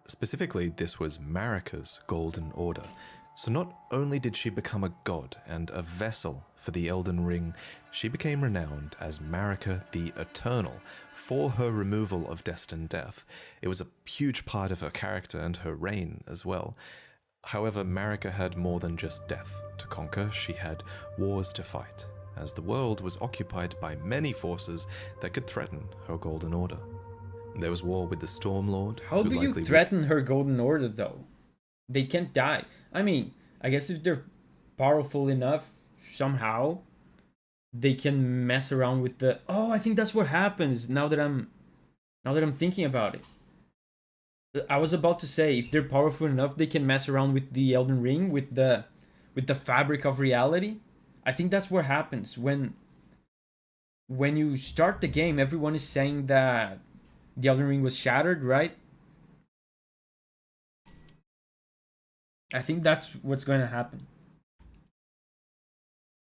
Specifically, this was Marika's golden order. So not only did she become a god and a vessel for the Elden Ring, she became renowned as Marika the Eternal for her removal of destined death. It was a huge part of her character and her reign as well. However, Marika had more than just death to conquer. She had wars to fight, as the world was occupied by many forces that could threaten her golden order. There was war with the Stormlord. How do you threaten her golden order, though? They can't die. I mean, I guess if they're powerful enough, somehow, they can mess around with the... Oh, I think that's what happens now that I'm thinking about it. I was about to say, if they're powerful enough, they can mess around with the Elden Ring, with the fabric of reality. I think that's what happens when you start the game. Everyone is saying that the Elden Ring was shattered, right? I think that's what's going to happen.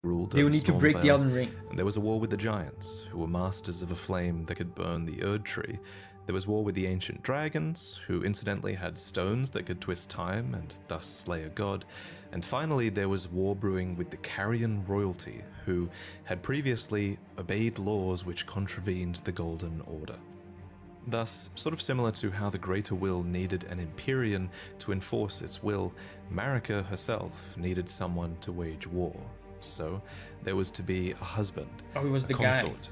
They will need to break the Elden Ring. And there was a war with the giants, who were masters of a flame that could burn the Erdtree. There was war with the ancient dragons, who incidentally had stones that could twist time and thus slay a god. And finally, there was war brewing with the Carrion royalty, who had previously obeyed laws which contravened the Golden Order. Thus, sort of similar to how the Greater Will needed an Empyrean to enforce its will, Marika herself needed someone to wage war. So, there was to be a husband, he was a the consort,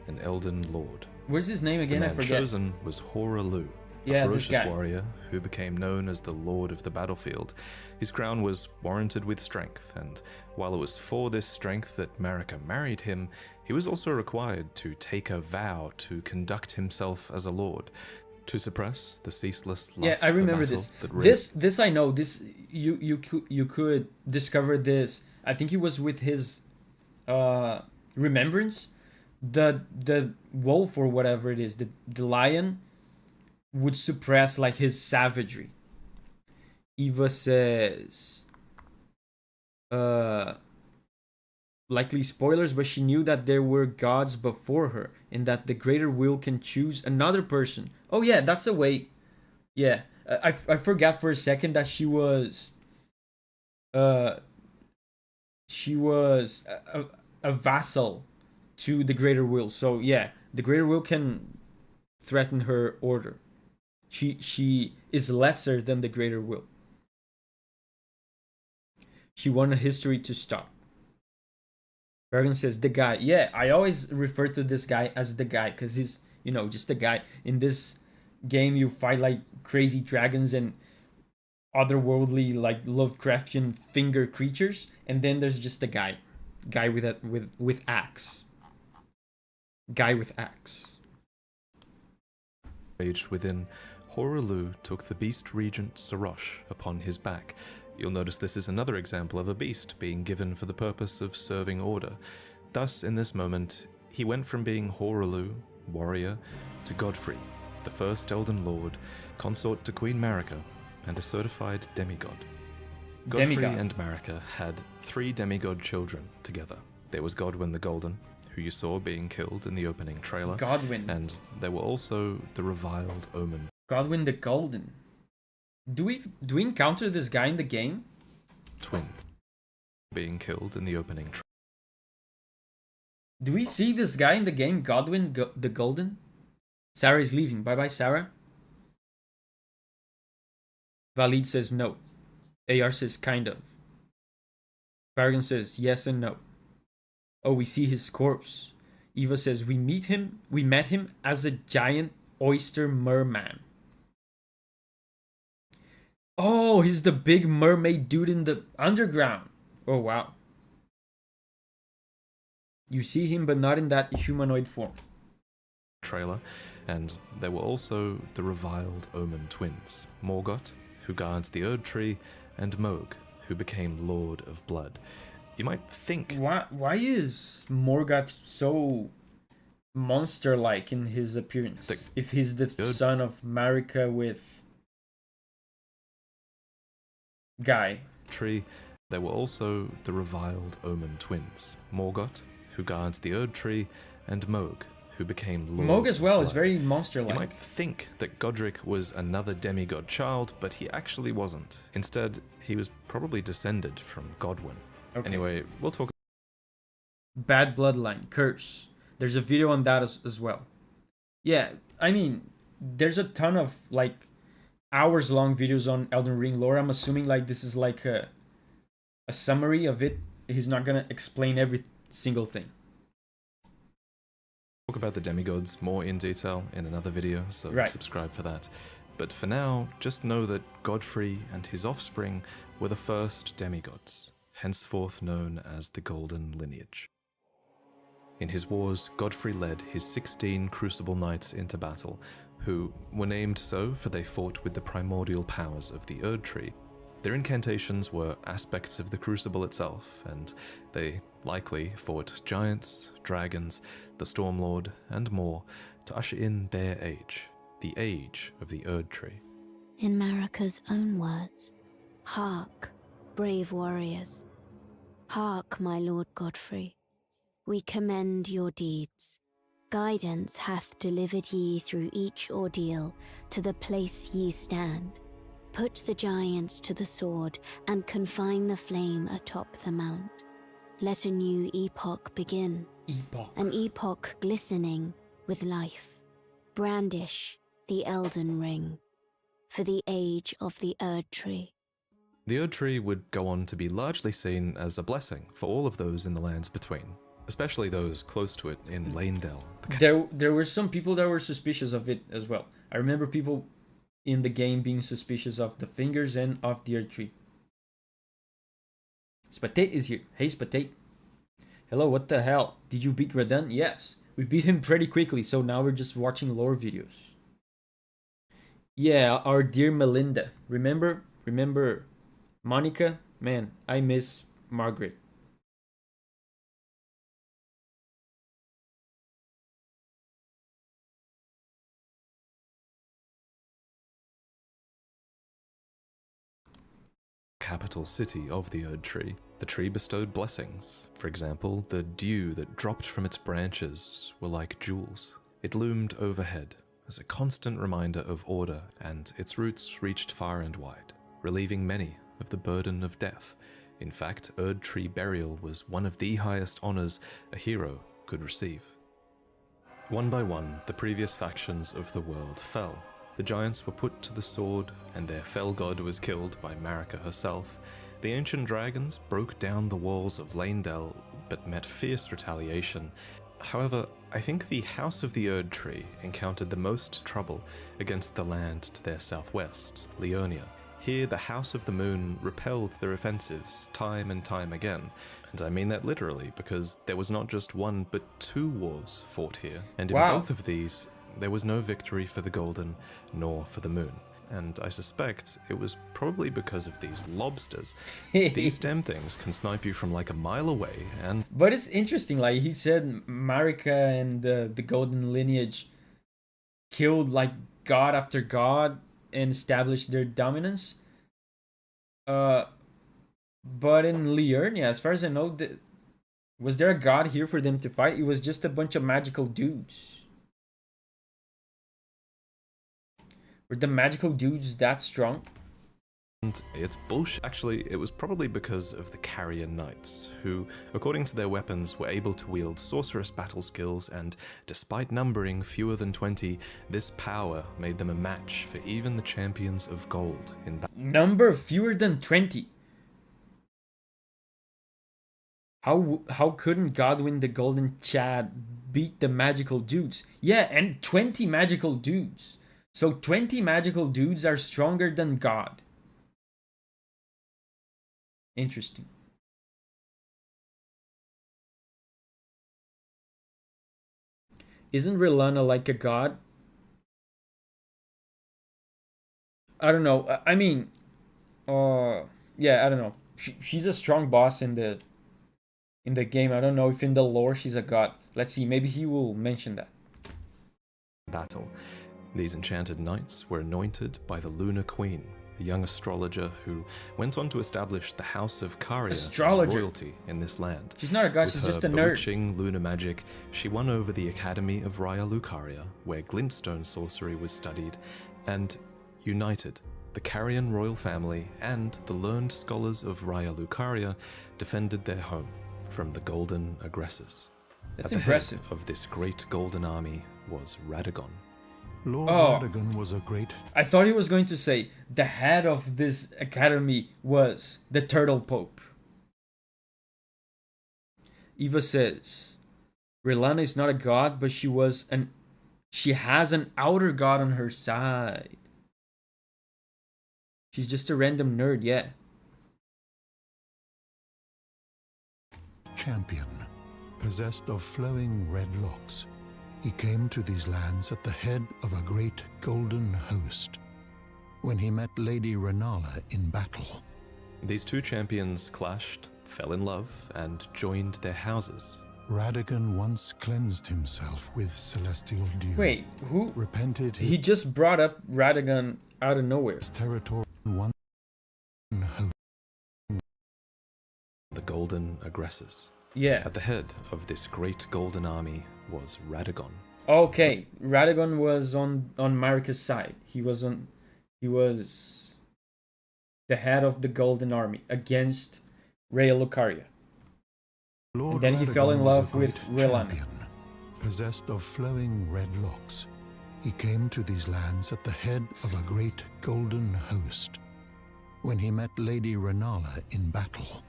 an Elden Lord. What's his name again? The man I forget. chosen was Horalu, a ferocious warrior who became known as the Lord of the Battlefield. His crown was warranted with strength, and while it was for this strength that Marika married him, he was also required to take a vow to conduct himself as a lord, to suppress the ceaseless lust. Yeah, I remember this. This I know. This you could discover this. I think it was with his remembrance. The wolf or whatever it is, the lion would suppress like his savagery. Eva says likely spoilers, but she knew that there were gods before her and that the greater will can choose another person. Oh yeah, that's a way. Yeah, I forgot for a second that she was a vassal to the greater will. So yeah, the greater will can threaten her order. She is lesser than the greater will. She won a history to stop. Bergen says the guy. Yeah, I always refer to this guy as the guy because he's, just a guy. In this game you fight like crazy dragons and otherworldly like Lovecraftian finger creatures, and then there's just a guy with axe. Guy with axe. Raged within, Horaloo took the beast regent Sarosh upon his back. You'll notice this is another example of a beast being given for the purpose of serving order. Thus, in this moment, he went from being Horaloo, warrior, to Godfrey, the first Elden Lord, consort to Queen Marika, and a certified demigod. Godfrey and Marika had 3 demigod children together. There was Godwyn the Golden, who you saw being killed in the opening trailer. Godwyn. And there were also the reviled Omen. Godwyn the Golden. Do we encounter this guy in the game? Twins. Being killed in the opening trailer. Do we see this guy in the game, Godwyn the Golden? Sarah is leaving. Bye-bye, Sarah. Valid says no. AR says kind of. Paragon says yes and no. Oh, we see his corpse. Eva says we met him as a giant oyster merman. Oh, he's the big mermaid dude in the underground. Oh, wow. You see him, but not in that humanoid form. Trailer, and there were also the reviled Omen twins, Morgoth, who guards the Erdtree, and Mohg, who became Lord of Blood. You might think... Why is Morgoth so monster-like in his appearance? If he's the son of Marika with... Guy. Tree, there were also the reviled Omen twins, Morgoth, who guards the Erdtree, and Mohg, who became Lord Mohg as well of is Blood. very monster-like. You might think that Godric was another demigod child, but he actually wasn't. Instead, he was probably descended from Godwyn. Okay. Anyway, we'll talk... Bad bloodline, curse. There's a video on that as well. Yeah, I mean, there's a ton of, like, hours-long videos on Elden Ring lore. I'm assuming, like, this is like a summary of it. He's not gonna explain every single thing. Talk about the demigods more in detail in another video, so subscribe for that. But for now, just know that Godfrey and his offspring were the first demigods, henceforth known as the Golden Lineage. In his wars, Godfrey led his 16 Crucible Knights into battle, who were named so for they fought with the primordial powers of the Erdtree. Their incantations were aspects of the Crucible itself, and they likely fought giants, dragons, the Stormlord, and more to usher in their age, the age of the Erdtree. In Marika's own words, hark, brave warriors. Hark, my Lord Godfrey. We commend your deeds. Guidance hath delivered ye through each ordeal to the place ye stand. Put the giants to the sword and confine the flame atop the mount. Let a new epoch begin. An epoch glistening with life. Brandish the Elden Ring for the age of the Erdtree. The Erdtree would go on to be largely seen as a blessing for all of those in the lands between, especially those close to it in Lanedale. There were some people that were suspicious of it as well. I remember people in the game being suspicious of the fingers and of the Erdtree. Spatate is here. Hey Spatate. Hello, what the hell? Did you beat Radahn? Yes. We beat him pretty quickly, so now we're just watching lore videos. Yeah, our dear Melinda. Remember Monica? Man, I miss Margaret. Capital city of the Erdtree, the tree bestowed blessings. For example, the dew that dropped from its branches were like jewels. It loomed overhead as a constant reminder of order, and its roots reached far and wide, relieving many of the burden of death. In fact, Erdtree burial was one of the highest honors a hero could receive. One by one, the previous factions of the world fell. The giants were put to the sword, and their fell god was killed by Marika herself. The ancient dragons broke down the walls of Lanedale, but met fierce retaliation, However, I think the House of the Erdtree encountered the most trouble against the land to their southwest, Leonia. Here, the House of the Moon repelled their offensives time and time again, and I mean that literally, because there was not just one but two wars fought here, and in both of these, there was no victory for the Golden nor for the Moon. And I suspect it was probably because of these lobsters. These damn things can snipe you from like a mile away, and... But it's interesting, like he said Marika and the Golden lineage killed like god after god and established their dominance. But in Liurnia, as far as I know, was there a god here for them to fight? It was just a bunch of magical dudes. Were the magical dudes that strong? And it's bullshit. Actually, it was probably because of the Carrier Knights, who, according to their weapons, were able to wield sorceress battle skills, and despite numbering fewer than 20, this power made them a match for even the champions of gold in battle. Number fewer than 20. How couldn't Godwin the Golden Chad beat the magical dudes? Yeah, and 20 magical dudes. So 20 magical dudes are stronger than God. Interesting. Isn't Rilana like a god? I don't know. I mean, yeah, I don't know. She's a strong boss in the game. I don't know if in the lore she's a god. Let's see. Maybe he will mention that. Battle. These enchanted knights were anointed by the Lunar Queen, a young astrologer who went on to establish the House of Caria as royalty in this land. She's not a god, she's just a nerd. With her bewitching lunar magic, she won over the Academy of Raya Lucaria, where glintstone sorcery was studied, and united the Carian royal family and the learned scholars of Raya Lucaria defended their home from the golden aggressors. That's At the impressive. head of this great golden army was Radahn. Lord Radahn was a great... I thought he was going to say the head of this academy was the Turtle Pope. Eva says, Rilana is not a god, but she has an outer god on her side. She's just a random nerd, yeah. Champion, possessed of flowing red locks. He came to these lands at the head of a great golden host. When he met Lady Renala in battle. These two champions clashed, fell in love, and joined their houses. Radahn once cleansed himself with celestial dew. Wait, who? Repented He just brought up Radahn out of nowhere. his territory one host. The golden aggressors. Yeah. At the head of this great golden army was Radahn. Okay, Radahn was on Marika's side. He was the head of the Golden Army against Raya Lucaria. And then he fell in love with Rilana. Possessed of flowing red locks. He came to these lands at the head of a great golden host. When he met Lady Renala in battle.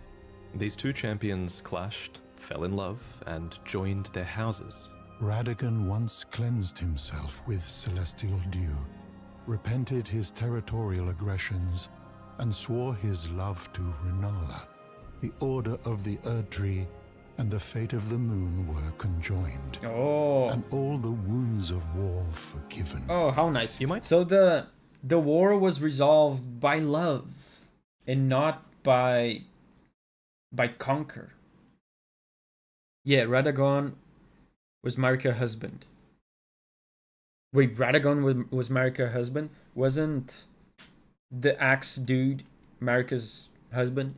These two champions clashed, fell in love, and joined their houses. Radahn once cleansed himself with celestial dew, repented his territorial aggressions, and swore his love to Renala. The order of the Erdtree and the fate of the moon were conjoined. Oh. And all the wounds of war forgiven. Oh, how nice. You might... So the war was resolved by love and not by conquer. Yeah, Radahn was Marika's husband. Wait, Radahn was Marika's husband? Wasn't the axe dude Marika's husband?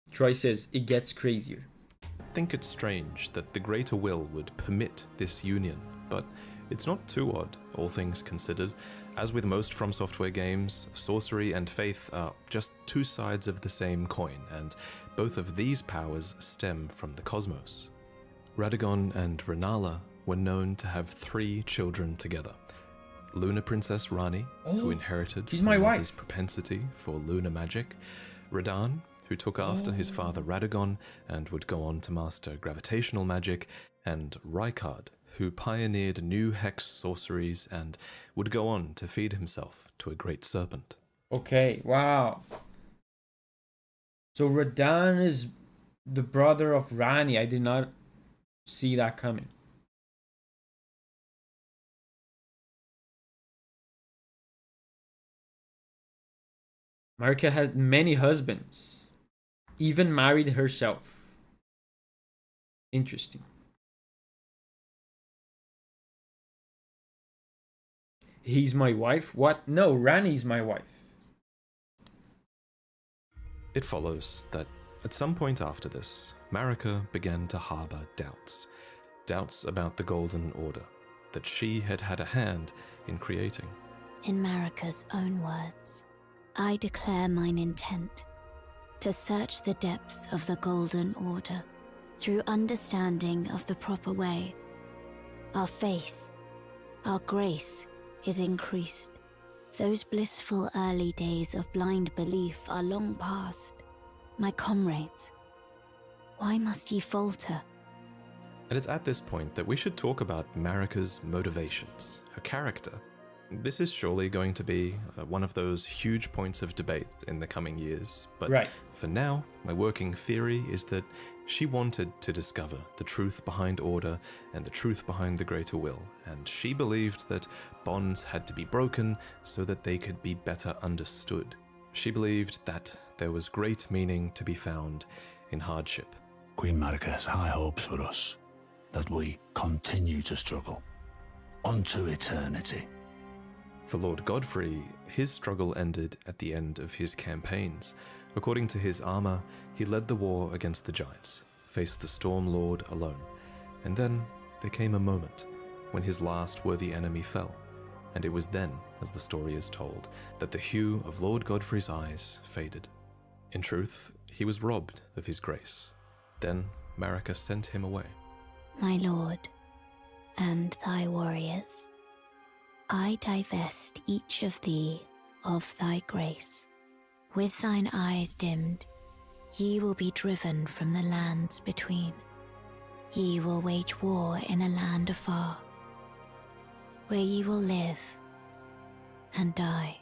Troy says it gets crazier. I think it's strange that the Greater Will would permit this union, but it's not too odd, all things considered. As with most From Software games, sorcery and faith are just two sides of the same coin, and both of these powers stem from the cosmos. Radahn and Renala were known to have 3 children together. Lunar Princess Rani, who inherited she's her my mother's wife. propensity for lunar magic, Radahn, who took after his father Radahn and would go on to master gravitational magic, and Rykard, who pioneered new hex sorceries and would go on to feed himself to a great serpent. Okay, wow. So Radahn is the brother of Ranni. I did not see that coming. Marika had many husbands, even married herself. Interesting. He's my wife? What? No, Ranni's my wife. It follows that at some point after this, Marika began to harbour doubts. Doubts about the Golden Order, that she had had a hand in creating. In Marika's own words, I declare mine intent to search the depths of the Golden Order through understanding of the proper way. Our faith, our grace is increased. Those blissful early days of blind belief are long past. My comrades, why must ye falter? And it's at this point that we should talk about Marika's motivations, her character. This is surely going to be one of those huge points of debate in the coming years, but Right. for now, my working theory is that she wanted to discover the truth behind order and the truth behind the greater will, and she believed that bonds had to be broken so that they could be better understood. She believed that there was great meaning to be found in hardship. Queen Marika has high hopes for us, that we continue to struggle, unto eternity. For Lord Godfrey, his struggle ended at the end of his campaigns. According to his armor, he led the war against the giants, faced the Storm Lord alone, and then there came a moment when his last worthy enemy fell, and it was then, as the story is told, that the hue of Lord Godfrey's eyes faded. In truth, he was robbed of his grace. Then Marika sent him away. My lord, and thy warriors, I divest each of thee of thy grace. With thine eyes dimmed, ye will be driven from the lands between. Ye will wage war in a land afar, where ye will live and die.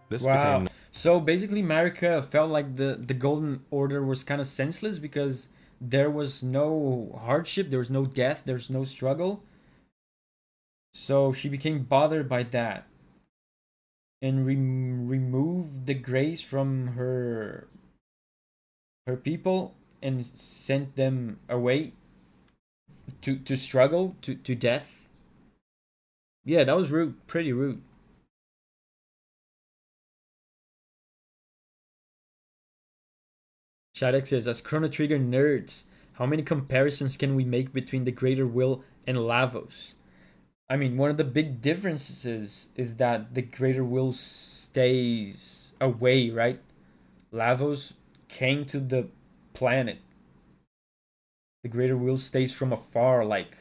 This Wow. became So basically, Marika felt like the Golden Order was kind of senseless because there was no hardship, there was no death, there's no struggle. So she became bothered by that and removed the grace from her people and sent them away to struggle to death. Yeah, that was rude, pretty rude. Shadek says, as Chrono Trigger nerds, how many comparisons can we make between the Greater Will and Lavos? I mean, one of the big differences is that the Greater Will stays away, right? Lavos came to the planet. The Greater Will stays from afar, like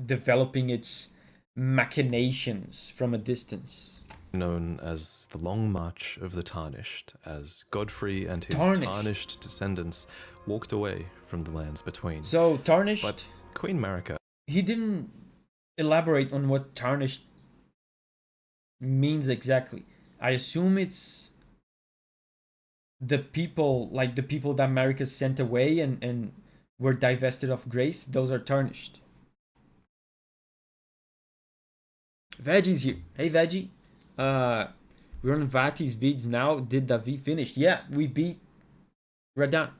developing its machinations from a distance. known as the Long March of the Tarnished, as Godfrey and his Tarnished. tarnished descendants walked away from the lands between. So tarnished. But Queen Marika, He didn't elaborate on what tarnished means exactly. I assume it's the people, like the people that Marika sent away and were divested of grace. Those are tarnished. Veggie's here. Hey, Veggie. We're on Vati's vids now. Did Davi finish? Yeah, we beat Radahn.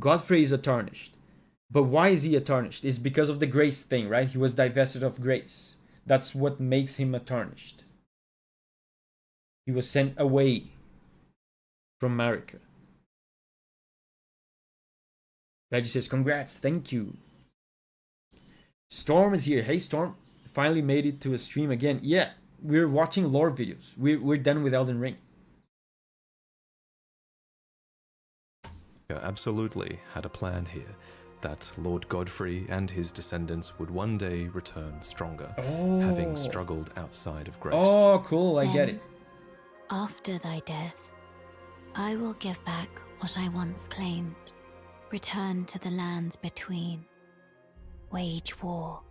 Godfrey is a tarnished. But why is he a tarnished? It's because of the grace thing, right? He was divested of grace. That's what makes him a tarnished. He was sent away from Marika. Veggie says, congrats, thank you. Storm is here. Hey, Storm. Finally made it to a stream again. Yeah, we're watching lore videos. We're done with Elden Ring. absolutely had a plan here. that Lord Godfrey and his descendants would one day return stronger, Oh. having struggled outside of grace. Oh, cool. I get Then, it. After thy death, I will give back what I once claimed, return to the lands between, wage war,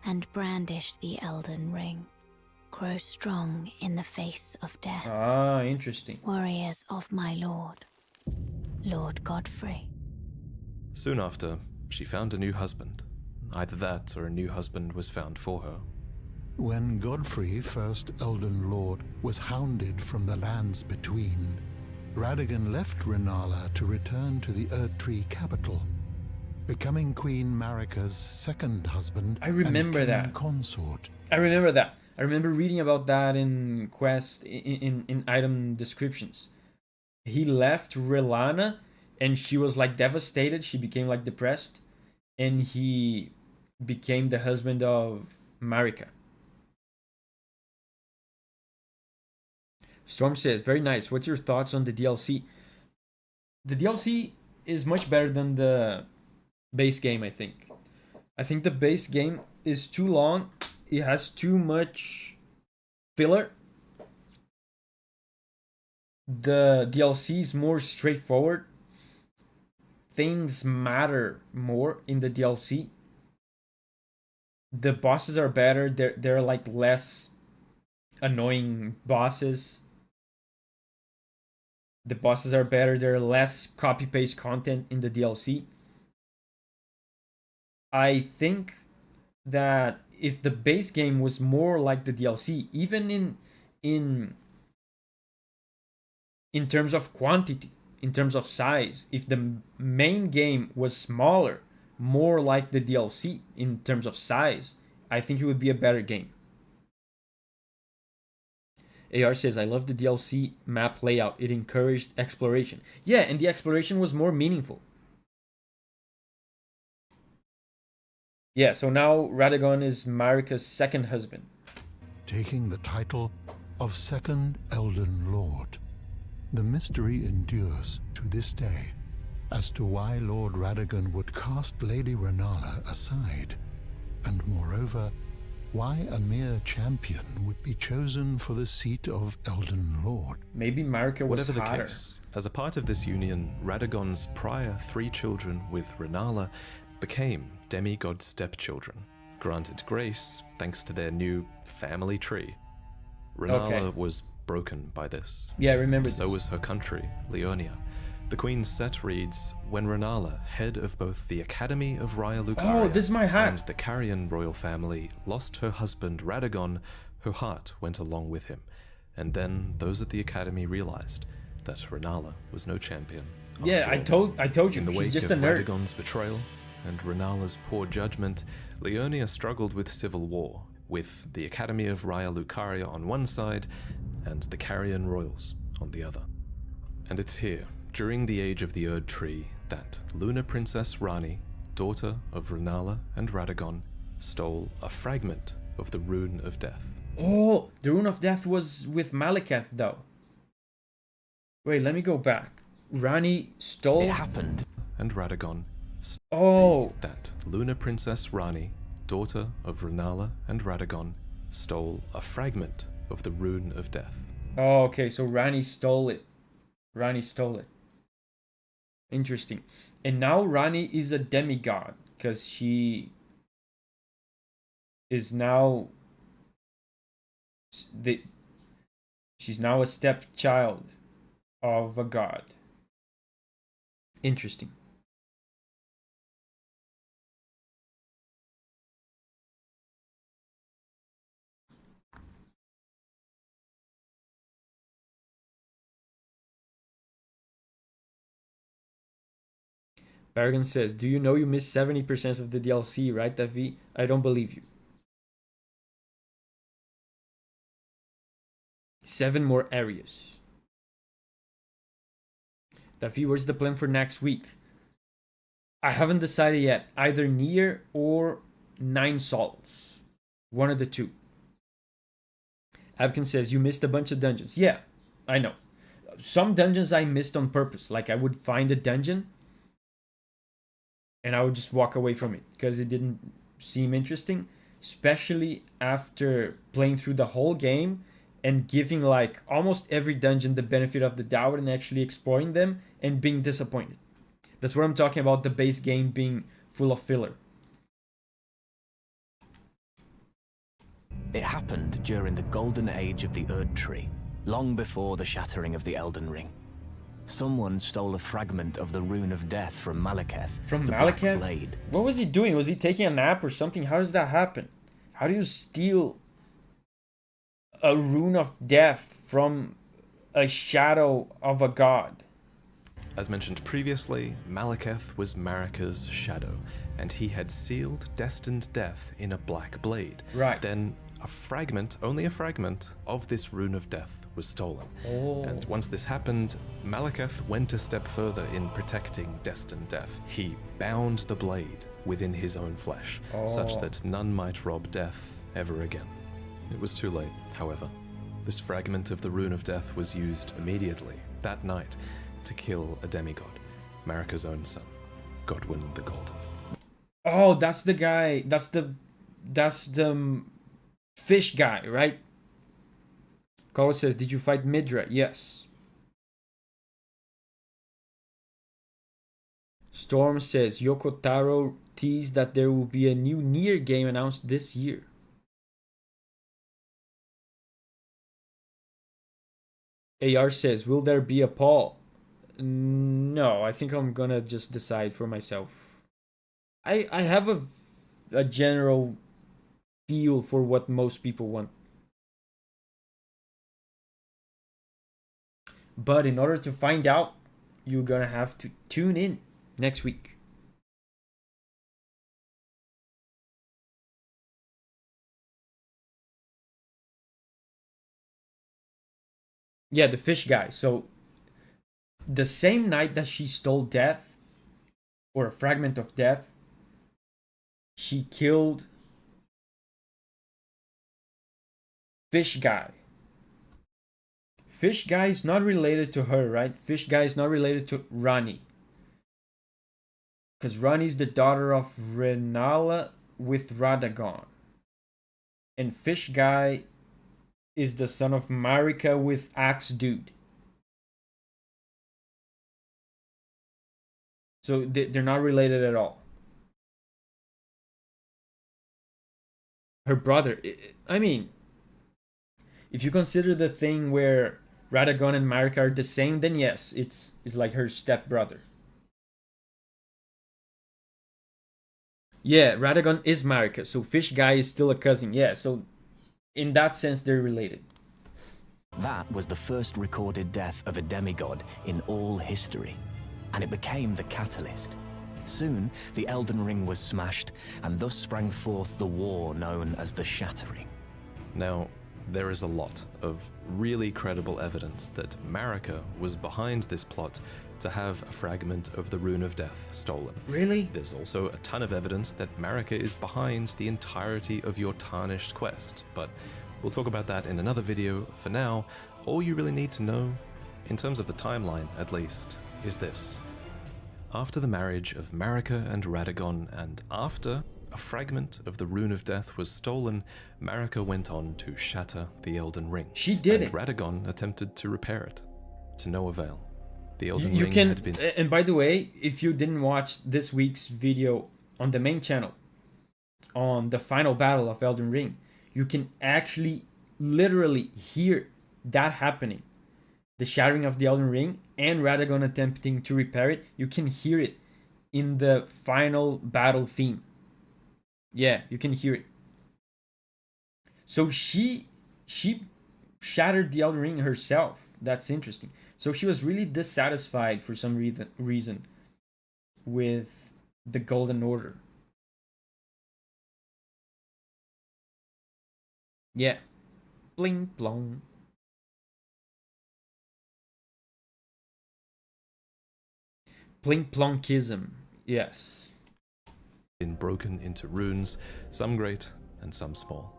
and brandish the Elden Ring, grow strong in the face of death. Ah, interesting. Warriors of my lord, Lord Godfrey. Soon after, she found a new husband. Either that or a new husband was found for her. When Godfrey, first Elden Lord, was hounded from the lands between, Radahn left Rennala to return to the Erdtree capital, becoming Queen Marika's second husband. I remember and king that. consort. I remember that. I remember reading about that in quest in item descriptions. He left Rellana and she was like devastated. She became like depressed, and he became the husband of Marika. Storm says, very nice. What's your thoughts on the DLC? The DLC is much better than the base game, I think. I think the base game is too long. It has too much filler. The DLC is more straightforward. Things matter more in the DLC. The bosses are better. They're like less annoying bosses. The bosses are better. There are less copy-paste content in the DLC. I think that if the base game was more like the DLC, even in terms of quantity, in terms of size, if the main game was smaller, more like the DLC in terms of size, I think it would be a better game. AR says, I love the DLC map layout. It encouraged exploration. Yeah, and the exploration was more meaningful. Yeah, so now Radahn is Marika's second husband. Taking the title of Second Elden Lord. The mystery endures to this day as to why Lord Radahn would cast Lady Rennala aside, and moreover, why a mere champion would be chosen for the seat of Elden Lord. Maybe Marika was Whatever the hotter. case, as a part of this union, Radagon's prior 3 children with Rennala became demigod stepchildren, granted grace thanks to their new family tree. Rennala was broken by this. Yeah, I remember So was her country, Leonia. The Queen's set reads, when Rennala, head of both the Academy of Raya Lucaria Oh, this is my hat. and the Carian royal family, lost her husband Radahn, her heart went along with him. And then those at the Academy realized that Rennala was no champion. Yeah, after all. I told you, In the she's wake just of a nerd. Radagon's betrayal and Rennala's poor judgment, Leonia struggled with civil war, with the Academy of Raya Lucaria on one side and the Carian royals on the other. And it's here, during the age of the Erdtree, that Lunar Princess Ranni, daughter of Rennala and Radahn, stole a fragment of the Rune of Death. Oh, the Rune of Death was with Malekith, though. Wait, let me go back. Ranni stole... It happened. And Radahn Oh, that Lunar Princess Ranni, daughter of Rennala and Radahn, stole a fragment of the Rune of Death. oh, okay, so Ranni stole it. Ranni stole it. Interesting. And now Ranni is a demigod, because she is now... She's now a stepchild of a god. Interesting. Barragan says, do you know you missed 70% of the DLC, right, Davi? I don't believe you. 7 more areas. Davi, where's the plan for next week? I haven't decided yet. Either Nier or 9 Souls. One of the two. Abkin says, you missed a bunch of dungeons. Yeah, I know. Some dungeons I missed on purpose. Like I would find a dungeon and I would just walk away from it because it didn't seem interesting, especially after playing through the whole game and giving like almost every dungeon the benefit of the doubt and actually exploring them and being disappointed. That's what I'm talking about, the base game being full of filler. It happened during the golden age of the Erdtree, long before the shattering of the Elden Ring. Someone stole a fragment of the Rune of Death from Malekith, From the Black Malekith? Blade. What was he doing? Was he taking a nap or something? How does that happen? How do you steal a Rune of Death from a shadow of a god? As mentioned previously, Malekith was Marika's shadow, and he had sealed destined death in a black blade. Right. Then a fragment, only a fragment, of this Rune of Death was stolen. Oh. And once this happened, Malekith went a step further in protecting destined death. He bound the blade within his own flesh, such that none might rob death ever again. It was too late, however. This fragment of the Rune of Death was used immediately, that night, to kill a demigod, Marika's own son, Godwyn the Golden. Oh, that's the guy. That's the fish guy, right? Cole says, "Did you fight Midra?" Yes. Storm says, Yoko Taro teased that there will be a new Nier game announced this year. AR says, will there be a poll? No, I think I'm gonna just decide for myself. I have a general feel for what most people want. But in order to find out, you're gonna have to tune in next week. Yeah, the fish guy. So the same night that she stole death, or a fragment of death, she killed Fish Guy. Fish Guy is not related to her, right? Fish Guy is not related to Rani. Because Rani is the daughter of Renala with Radahn. And Fish Guy is the son of Marika with Axe Dude. So they're not related at all. Her brother, I mean, if you consider the thing where Radahn and Marika are the same, then yes, it's like her stepbrother. Yeah, Radahn is Marika, so Fish Guy is still a cousin. Yeah, so in that sense, they're related. That was the first recorded death of a demigod in all history, and it became the catalyst. Soon, the Elden Ring was smashed, and thus sprang forth the war known as the Shattering. Now, there is a lot of really credible evidence that Marika was behind this plot to have a fragment of the Rune of Death stolen. Really? There's also a ton of evidence that Marika is behind the entirety of your Tarnished quest, but we'll talk about that in another video. For now, all you really need to know, in terms of the timeline at least, is this. After the marriage of Marika and Radahn, and after a fragment of the Rune of Death was stolen, Marika went on to shatter the Elden Ring. She did and it. Radahn attempted to repair it, to no avail. The Elden You Ring can, had been... and by the way, if you didn't watch this week's video on the main channel, on the final battle of Elden Ring, you can actually literally hear that happening. The shattering of the Elden Ring and Radahn attempting to repair it, you can hear it in the final battle theme. Yeah, you can hear it. So she shattered the Elden Ring herself. That's interesting. So she was really dissatisfied for some reason with the Golden Order. Yeah. Bling blong. Bling plonkism. Yes. been broken into runes, some great and some small.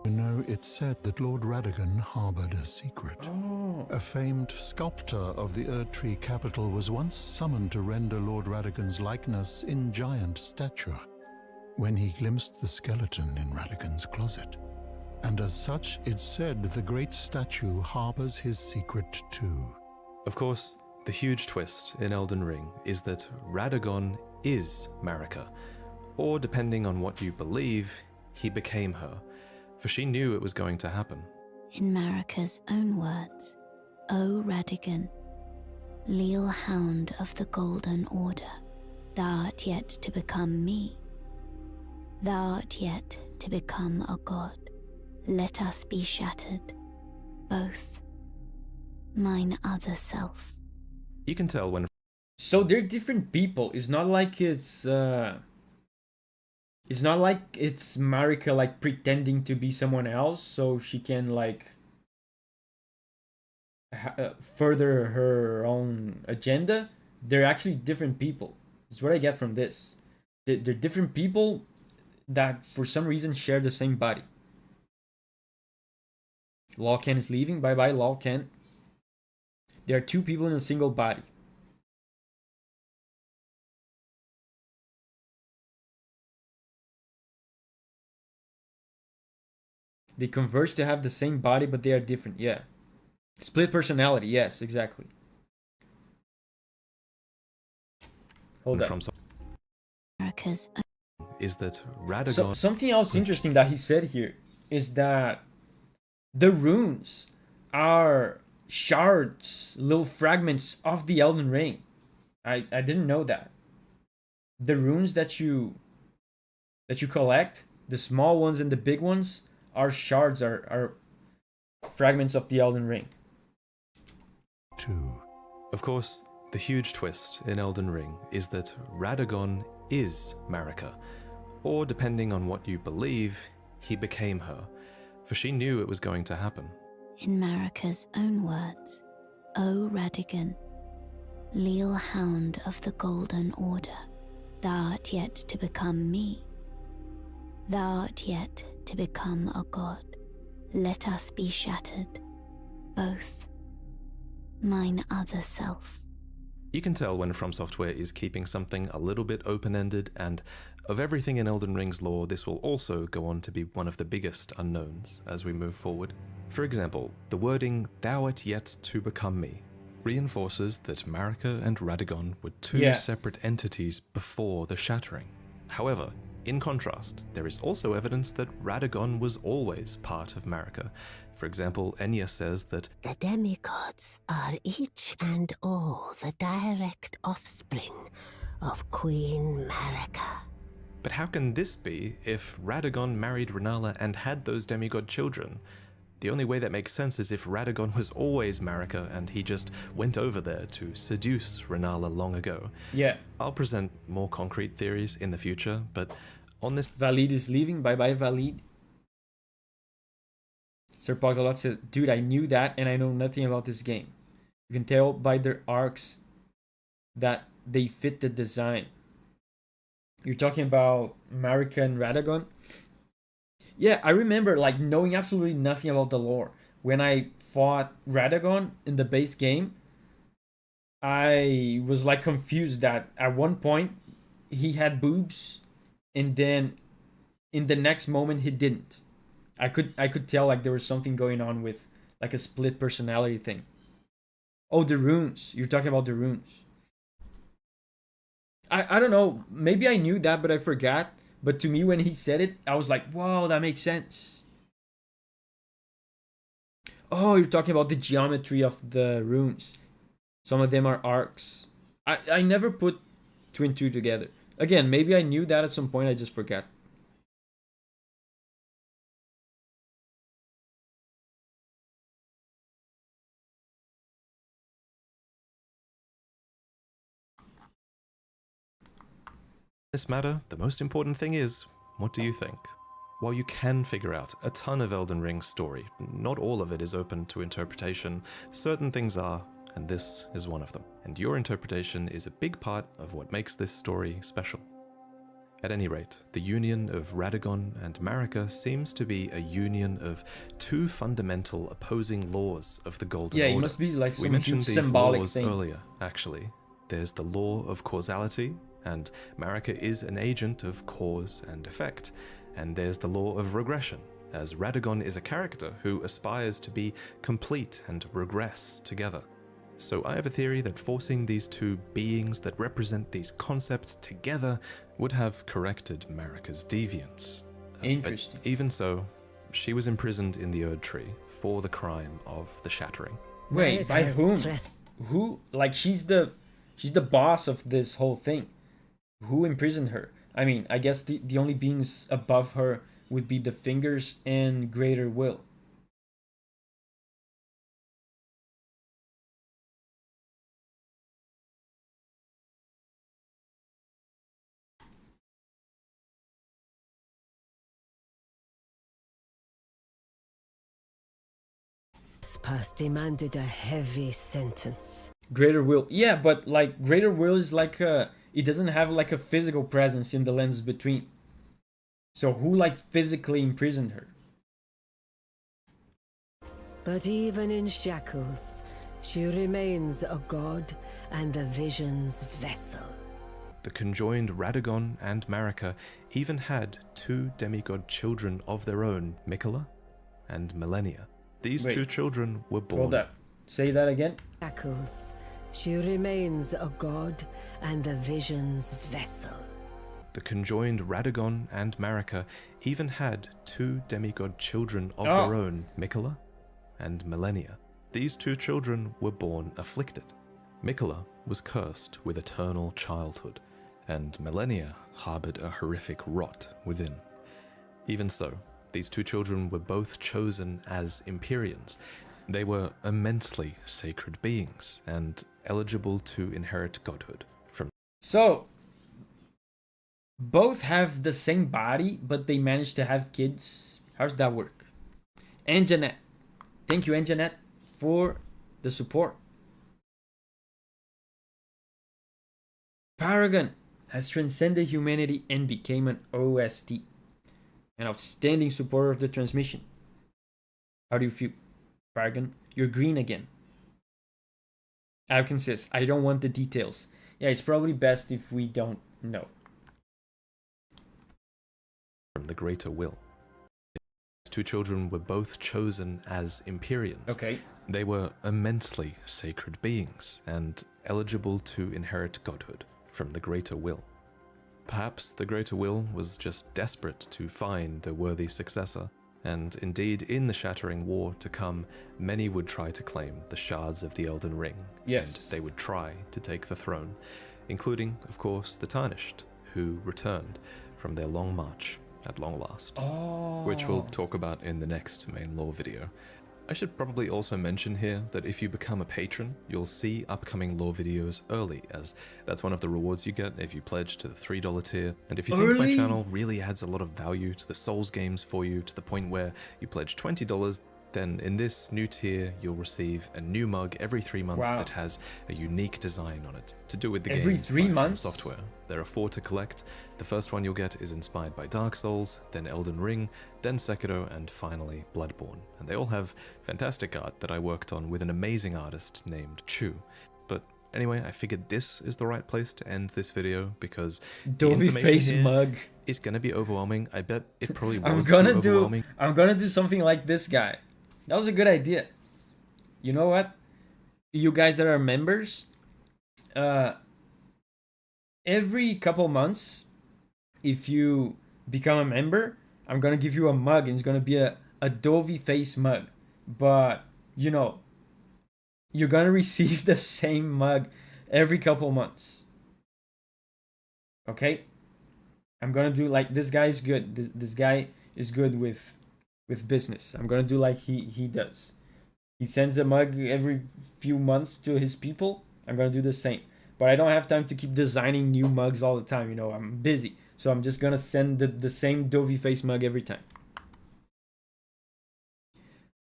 You know, it's said that Lord Radahn harbored a secret. Oh. A famed sculptor of the Erdtree capital was once summoned to render Lord Radaghan's likeness in giant stature, when he glimpsed the skeleton in Radaghan's closet. And as such, it's said the great statue harbors his secret too. Of course, the huge twist in Elden Ring is that Radahn is Marika, or depending on what you believe, he became her, for she knew it was going to happen. In Marika's own words, O Radahn, leal hound of the Golden Order, thou art yet to become me. Thou art yet to become a god. Let us be shattered, both. Mine other self. You can tell when... So they're different people. It's not like it's not like it's Marika like pretending to be someone else so she can like further her own agenda. They're actually different people. That's what I get from this. They're different people that for some reason share the same body. Lawken is leaving. Bye bye, Lawken. There are two people in a single body. They converge to have the same body, but they are different. Yeah. Split personality. Yes, exactly. Hold on. Marika's Is that Radahn... Something else interesting that he said here is that the runes are shards, little fragments of the Elden Ring. I didn't know that. The runes that you collect, the small ones and the big ones, are shards, are fragments of the Elden Ring. 2. Of course, the huge twist in Elden Ring is that Radahn is Marika, or depending on what you believe, he became her, for she knew it was going to happen. In Marika's own words, O Radahn, leal hound of the Golden Order, thou art yet to become me. Thou art yet to become a god. Let us be shattered, both. Mine other self. You can tell when From Software is keeping something a little bit open-ended, and of everything in Elden Ring's lore, this will also go on to be one of the biggest unknowns as we move forward. For example, the wording, thou art yet to become me, reinforces that Marika and Radahn were two separate entities before the shattering. However, in contrast, there is also evidence that Radahn was always part of Marika. For example, Enya says that the demigods are each and all the direct offspring of Queen Marika. But how can this be if Radahn married Renala and had those demigod children? The only way that makes sense is if Radahn was always Marika and he just went over there to seduce Renala long ago. Yeah. I'll present more concrete theories in the future, but on this... Valid is leaving. Bye-bye, Valid. Sir Poxalot said, dude, I knew that and I know nothing about this game. You can tell by their arcs that they fit the design. You're talking about Marika and Radahn? Yeah, I remember like knowing absolutely nothing about the lore. When I fought Radahn in the base game, I was like confused that at one point he had boobs and then in the next moment he didn't. I could tell like there was something going on with like a split personality thing. Oh, the runes. You're talking about the runes. I don't know. Maybe I knew that, but I forgot. But to me, when he said it, I was like, whoa, that makes sense. Oh, you're talking about the geometry of the runes. Some of them are arcs. I never put 2 and 2 together. Again, maybe I knew that at some point, I just forgot. This matter, the most important thing is, what do you think? While you can figure out a ton of Elden Ring's story, not all of it is open to interpretation. Certain things are, and this is one of them. And your interpretation is a big part of what makes this story special. At any rate, the union of Radahn and Marika seems to be a union of two fundamental opposing laws of the Golden Yeah, Order. it must be like We some mentioned huge these symbolic laws thing. earlier, actually. There's the law of causality, and Marika is an agent of cause and effect. And there's the law of regression, as Radahn is a character who aspires to be complete and regress together. So I have a theory that forcing these two beings that represent these concepts together would have corrected Marika's deviance. Interesting. But even so, she was imprisoned in the Erdtree for the crime of the Shattering. Wait, by Marika's whom? stress- Who? Like she's the boss of this whole thing. Who imprisoned her? I mean, I guess the only beings above her would be the Fingers and Greater Will. Pass demanded a heavy sentence. Greater Will. Yeah, but like Greater Will is like it doesn't have like a physical presence in the lands between. So who like physically imprisoned her? But even in shackles, she remains a god and the vision's vessel. The conjoined Radahn and Marika even had two demigod children of their own, Mikola and Millennia. These Wait. two children were born. Hold up. Say that again. Shackles, she remains a god and the vision's vessel. The conjoined Radahn and Marika even had two demigod children of Oh. their own, Mikola and Millennia. These two children were born afflicted. Mikola was cursed with eternal childhood, and Millennia harbored a horrific rot within. Even so, these two children were both chosen as Empyreans. They were immensely sacred beings and eligible to inherit godhood from. So both have the same body, but they managed to have kids. How's that work? And Jeanette. Thank you, and Jeanette, for the support. Paragon has transcended humanity and became an OST. An outstanding supporter of the transmission. How do you feel, Paragon? You're green again. Alkin I don't want the details. Yeah, it's probably best if we don't know. From the greater will. These two children were both chosen as Empyreans. Okay. They were immensely sacred beings and eligible to inherit godhood from the greater will. Perhaps the greater will was just desperate to find a worthy successor, and indeed in the Shattering War to come, many would try to claim the shards of the Elden Ring, Yes. and they would try to take the throne, including, of course, the Tarnished, who returned from their long march at long last, which we'll talk about in the next main lore video. I should probably also mention here that if you become a patron, you'll see upcoming lore videos early, as that's one of the rewards you get if you pledge to the $3 tier. And if you think my Early? channel really adds a lot of value to the Souls games for you to the point where you pledge $20, then in this new tier you'll receive a new mug every 3 months Wow. that has a unique design on it to do with the Every game's 3 From months? software. There are 4 to collect. The first one you'll get is inspired by Dark Souls, then Elden Ring, then Sekiro, and finally Bloodborne. And they all have fantastic art that I worked on with an amazing artist named Chu. But anyway, I figured this is the right place to end this video because the Dovey information face here mug. is gonna be overwhelming. I bet it probably was I'm too gonna do overwhelming. something like this guy. That was a good idea. You know what? You guys that are members, every couple months, if you become a member, I'm gonna give you a mug, and it's gonna be a Dovey face mug. But you know, you're gonna receive the same mug every couple months. Okay? I'm gonna do like this guy is good. This guy is good with business. I'm gonna do like he does. He sends a mug every few months to his people. I'm gonna do the same. But I don't have time to keep designing new mugs all the time. You know, I'm busy. So I'm just gonna send the same Dovey face mug every time.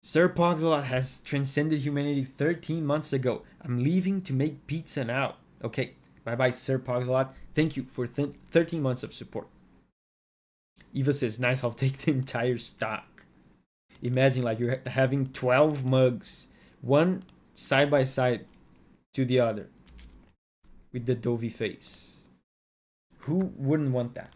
Sir Pogzalot has transcended humanity 13 months ago. I'm leaving to make pizza now. Okay, bye bye, Sir Pogzalot. Thank you for 13 months of support. Eva says, nice, I'll take the entire stock. Imagine like you're having 12 mugs, one side by side to the other, with the Davi face. Who wouldn't want that?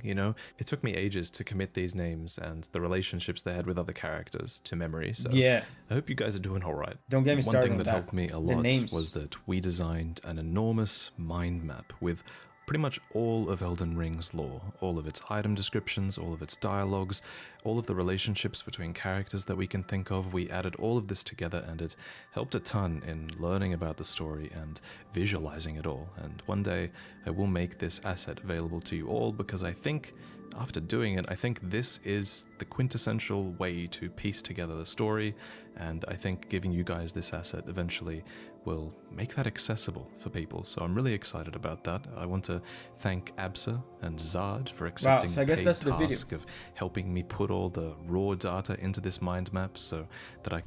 You know, it took me ages to commit these names and the relationships they had with other characters to memory, so yeah, I hope you guys are doing all right. don't get me started. One thing on that helped me a lot names. was that we designed an enormous mind map with pretty much all of Elden Ring's lore, all of its item descriptions, all of its dialogues, all of the relationships between characters that we can think of. We added all of this together, and it helped a ton in learning about the story and visualizing it all. And one day I will make this asset available to you all, because I think after doing it, I think this is the quintessential way to piece together the story, and I think giving you guys this asset eventually will make that accessible for people. So I'm really excited about that. I want to thank Absa and Zard for accepting so I guess the paid that's the video. task of helping me put all the raw data into this mind map so that I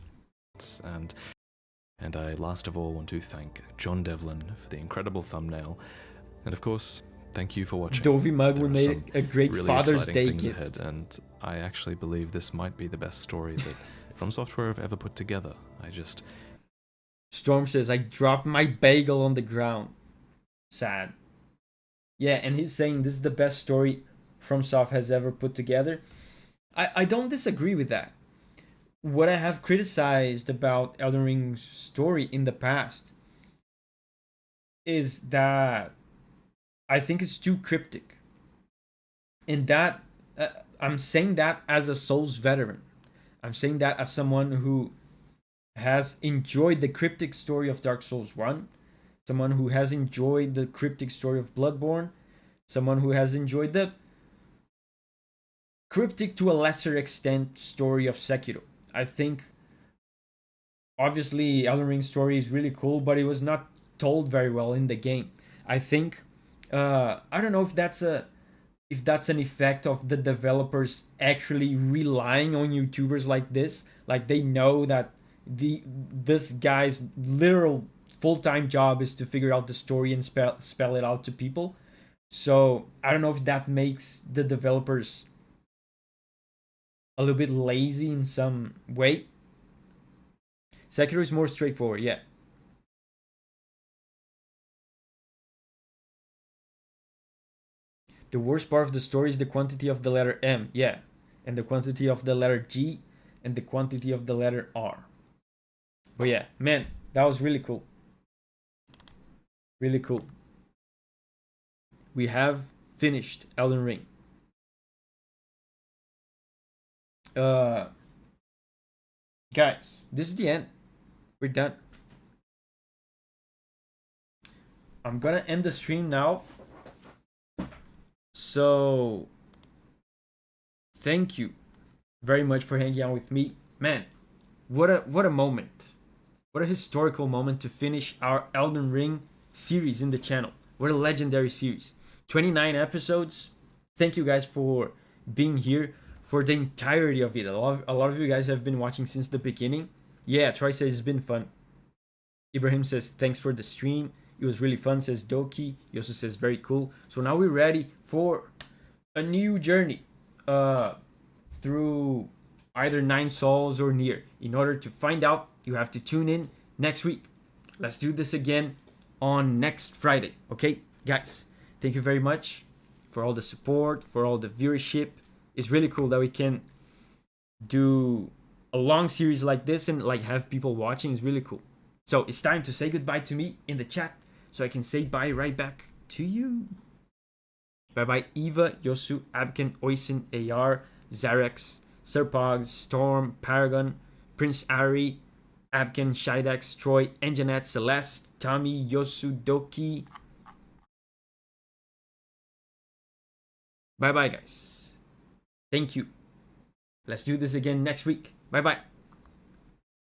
and I last of all want to thank John Devlin for the incredible thumbnail, and of course thank you for watching. Dovey Mug There will are make some a great really Father's exciting Day things gift. ahead, and I actually believe this might be the best story that From Software have ever put together. Storm says, I dropped my bagel on the ground. Sad. Yeah, and he's saying this is the best story FromSoft has ever put together. I don't disagree with that. What I have criticized about Elden Ring's story in the past is that I think it's too cryptic. And that, I'm saying that as a Souls veteran. I'm saying that as someone who has enjoyed the cryptic story of Dark Souls 1, someone who has enjoyed the cryptic story of Bloodborne, someone who has enjoyed the cryptic to a lesser extent story of Sekiro. I think obviously Elden Ring's story is really cool, but it was not told very well in the game. I think I don't know if that's an effect of the developers actually relying on YouTubers like this. Like they know that this guy's literal full-time job is to figure out the story and spell it out to people. So I don't know if that makes the developers a little bit lazy in some way. Sekiro is more straightforward, yeah. The worst part of the story is the quantity of the letter M, yeah, and the quantity of the letter G, and the quantity of the letter R. But yeah, man, that was really cool. Really cool. We have finished Elden Ring. Guys, this is the end. We're done. I'm gonna end the stream now. So, thank you very much for hanging out with me. Man, what a moment. What a historical moment to finish our Elden Ring series in the channel. What a legendary series. 29 episodes. Thank you guys for being here for the entirety of it. A lot of you guys have been watching since the beginning. Yeah, Troy says it's been fun. Ibrahim says thanks for the stream. It was really fun, says Doki. He also says very cool. So now we're ready for a new journey through either Nine Souls or Nier. In order to find out, you have to tune in next week. Let's do this again on next Friday. Okay, guys, thank you very much for all the support, for all the viewership. It's really cool that we can do a long series like this and like have people watching. It's really cool. So it's time to say goodbye to me in the chat so I can say bye right back to you. Bye-bye Eva, Yosu, Abken, Oisin, AR, Zarex, Serpog, Storm, Paragon, Prince Ari, Abken, Shidax, Troy, Enginet, Celeste, Tommy, Yosu, Doki. Bye-bye guys. Thank you. Let's do this again next week. Bye-bye.